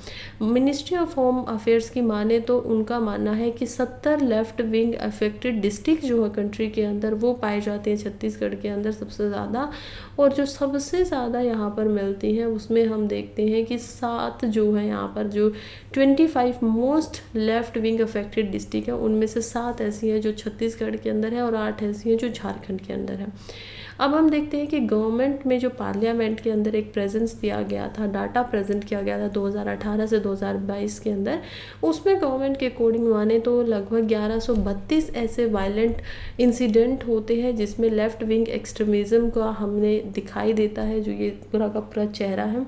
मिनिस्ट्री ऑफ होम अफेयर्स की माने तो उनका मानना है कि 70 लेफ्ट विंग अफेक्टेड डिस्ट्रिक्ट जो है कंट्री के अंदर वो पाए जाते हैं छत्तीसगढ़ के अंदर सबसे ज़्यादा, और जो सबसे ज़्यादा यहाँ पर मिलती हैं उसमें हम देखते हैं कि 7 जो है यहाँ पर जो 25 most left wing affected district है, उनमें से 7 ऐसी हैं जो छत्तीसगढ़ के अंदर है और 8 ऐसी हैं जो झारखंड के अंदर है। अब हम देखते हैं कि गवर्नमेंट में जो पार्लियामेंट के अंदर एक प्रेजेंस दिया गया था, डाटा प्रेजेंट किया गया था 2018 से 2022 के अंदर, उसमें गवर्नमेंट के अकॉर्डिंग माने तो लगभग 1132 ऐसे वायलेंट इंसिडेंट होते हैं जिसमें लेफ्ट विंग एक्सट्रीमिज़म का हमने दिखाई देता है, जो ये पूरा का पूरा चेहरा है,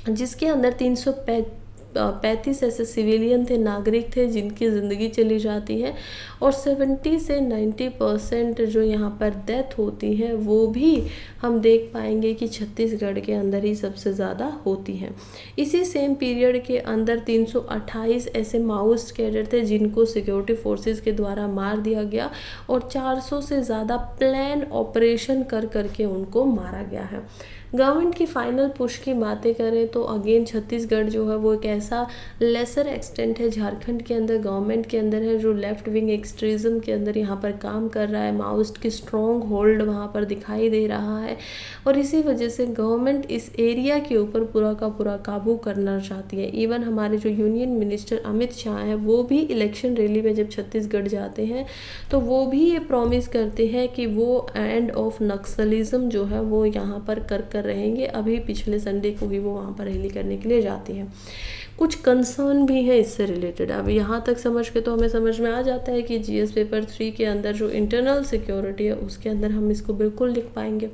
जिसके अंदर 335 ऐसे सिविलियन थे, नागरिक थे जिनकी ज़िंदगी चली जाती है, और 70 से 90% जो यहाँ पर डेथ होती है वो भी हम देख पाएंगे कि छत्तीसगढ़ के अंदर ही सबसे ज़्यादा होती हैं। इसी सेम पीरियड के अंदर 328 ऐसे माओइस्ट कैडर थे जिनको सिक्योरिटी फोर्सेस के द्वारा मार दिया गया, और 400 से ज़्यादा प्लान ऑपरेशन कर करके उनको मारा गया है। गवर्नमेंट की फाइनल पुश की बातें करें तो अगेन छत्तीसगढ़ जो है वो एक ऐसा लेसर एक्सटेंट है झारखंड के अंदर गवर्नमेंट के अंदर है जो लेफ्ट विंग एक्सट्रीज़म के अंदर यहाँ पर काम कर रहा है, माओइस्ट की स्ट्रॉन्ग होल्ड वहाँ पर दिखाई दे रहा है, और इसी वजह से गवर्नमेंट इस एरिया के ऊपर पूरा का पूरा काबू करना चाहती है। इवन हमारे जो यूनियन मिनिस्टर अमित शाह हैं वो भी इलेक्शन रैली में जब छत्तीसगढ़ जाते हैं तो वो भी ये प्रॉमिस करते हैं कि वो एंड ऑफ नक्सलिज्म जो है वो यहाँ पर कर रहेंगे। अभी पिछले संडे को ही वो वहाँ पर रैली करने के लिए जाती हैं। कुछ कंसर्न भी है इससे रिलेटेड। अब यहाँ तक समझ के तो हमें समझ में आ जाता है कि जीएस पेपर 3 के अंदर जो इंटरनल सिक्योरिटी है उसके अंदर हम इसको बिल्कुल लिख पाएंगे,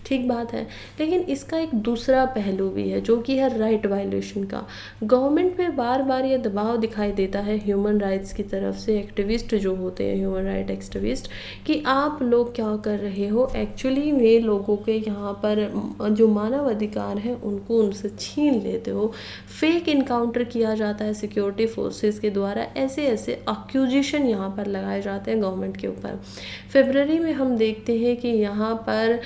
ठीक बात है। लेकिन इसका एक दूसरा पहलू भी है जो कि है राइट वायलेशन का। गवर्नमेंट पे बार बार ये दबाव दिखाई देता है ह्यूमन राइट्स की तरफ से, एक्टिविस्ट जो होते हैं ह्यूमन राइट एक्टिविस्ट, कि आप लोग क्या कर रहे हो, एक्चुअली में लोगों के यहाँ पर जो मानव अधिकार है उनको उनसे छीन लेते हो। फेक इनकाउंटर किया जाता है सिक्योरिटी फोर्सेस के द्वारा, ऐसे ऐसे अक्यूजिशन यहाँ पर लगाए जाते हैं गवर्नमेंट के ऊपर। फरवरी में हम देखते हैं कि यहाँ पर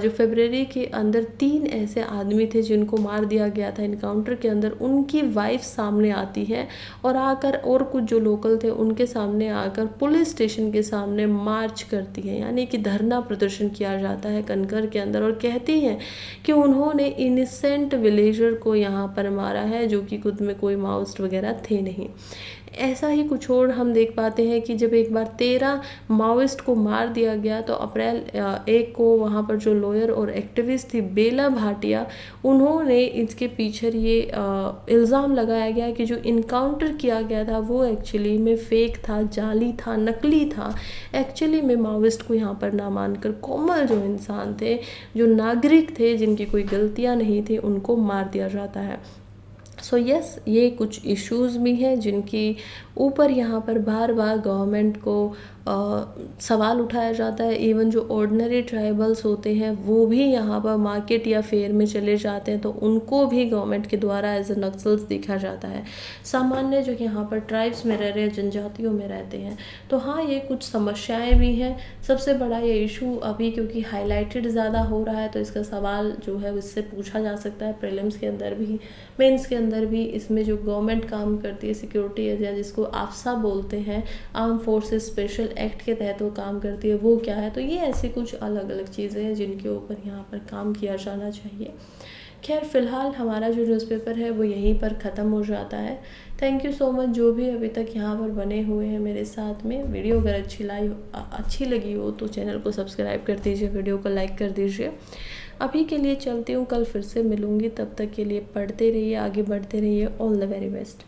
जो फरवरी के अंदर 3 ऐसे आदमी थे जिनको मार दिया गया था इनकाउंटर के अंदर, उनकी वाइफ सामने आती है और आकर, और कुछ जो लोकल थे उनके सामने आकर पुलिस स्टेशन के सामने मार्च करती है, यानी कि धरना प्रदर्शन किया जाता है कनकर के अंदर, और कहती हैं कि उन्होंने इनिसेंट विलेजर को यहाँ पर मारा है जो कि खुद में कोई माओइस्ट वगैरह थे नहीं। ऐसा ही कुछ और हम देख पाते हैं कि जब एक बार 13 माओइस्ट को मार दिया गया तो अप्रैल 1 को वहाँ पर जो लॉयर और एक्टिविस्ट थी बेला भाटिया, उन्होंने इसके पीछे ये इल्ज़ाम लगाया गया कि जो इनकाउंटर किया गया था वो एक्चुअली में फेक था, जाली था, नकली था। एक्चुअली में माओइस्ट को यहाँ पर ना मानकर कोमल जो इंसान थे, जो नागरिक थे, जिनकी कोई गलतियाँ नहीं थी, उनको मार दिया जाता है। सो यस, ये कुछ इश्यूज़ भी हैं जिनकी ऊपर यहाँ पर बार बार गवर्नमेंट को सवाल उठाया जाता है। इवन जो ऑर्डिनरी ट्राइबल्स होते हैं वो भी यहाँ पर मार्केट या फेयर में चले जाते हैं तो उनको भी गवर्नमेंट के द्वारा एज ए नक्सल्स देखा जाता है। सामान्य जो यहाँ पर ट्राइब्स में रह रहे हैं, जनजातियों में रहते हैं, तो हाँ ये कुछ समस्याएं भी हैं। सबसे बड़ा ये इशू अभी क्योंकि हाईलाइटेड ज़्यादा हो रहा है तो इसका सवाल जो है इससे पूछा जा सकता है प्रीलिम्स के अंदर भी, मेंस के अंदर भी। इसमें जो गवर्नमेंट काम करती है सिक्योरिटी एजेंसी, जिसको आफ्सा बोलते हैं, आर्म फोर्सेस स्पेशल एक्ट के तहत वो काम करती है, वो क्या है। तो ये ऐसी कुछ अलग अलग चीज़ें हैं जिनके ऊपर यहाँ पर काम किया जाना चाहिए। खैर फ़िलहाल हमारा जो न्यूज़पेपर है वो यहीं पर ख़त्म हो जाता है। थैंक यू सो मच जो भी अभी तक यहाँ पर बने हुए हैं मेरे साथ में। वीडियो अगर अच्छी लगी हो तो चैनल को सब्सक्राइब कर दीजिए, वीडियो को लाइक कर दीजिए। अभी के लिए चलती हूँ, कल फिर से मिलूँगी, तब तक के लिए पढ़ते रहिए, आगे बढ़ते रहिए। All the very best.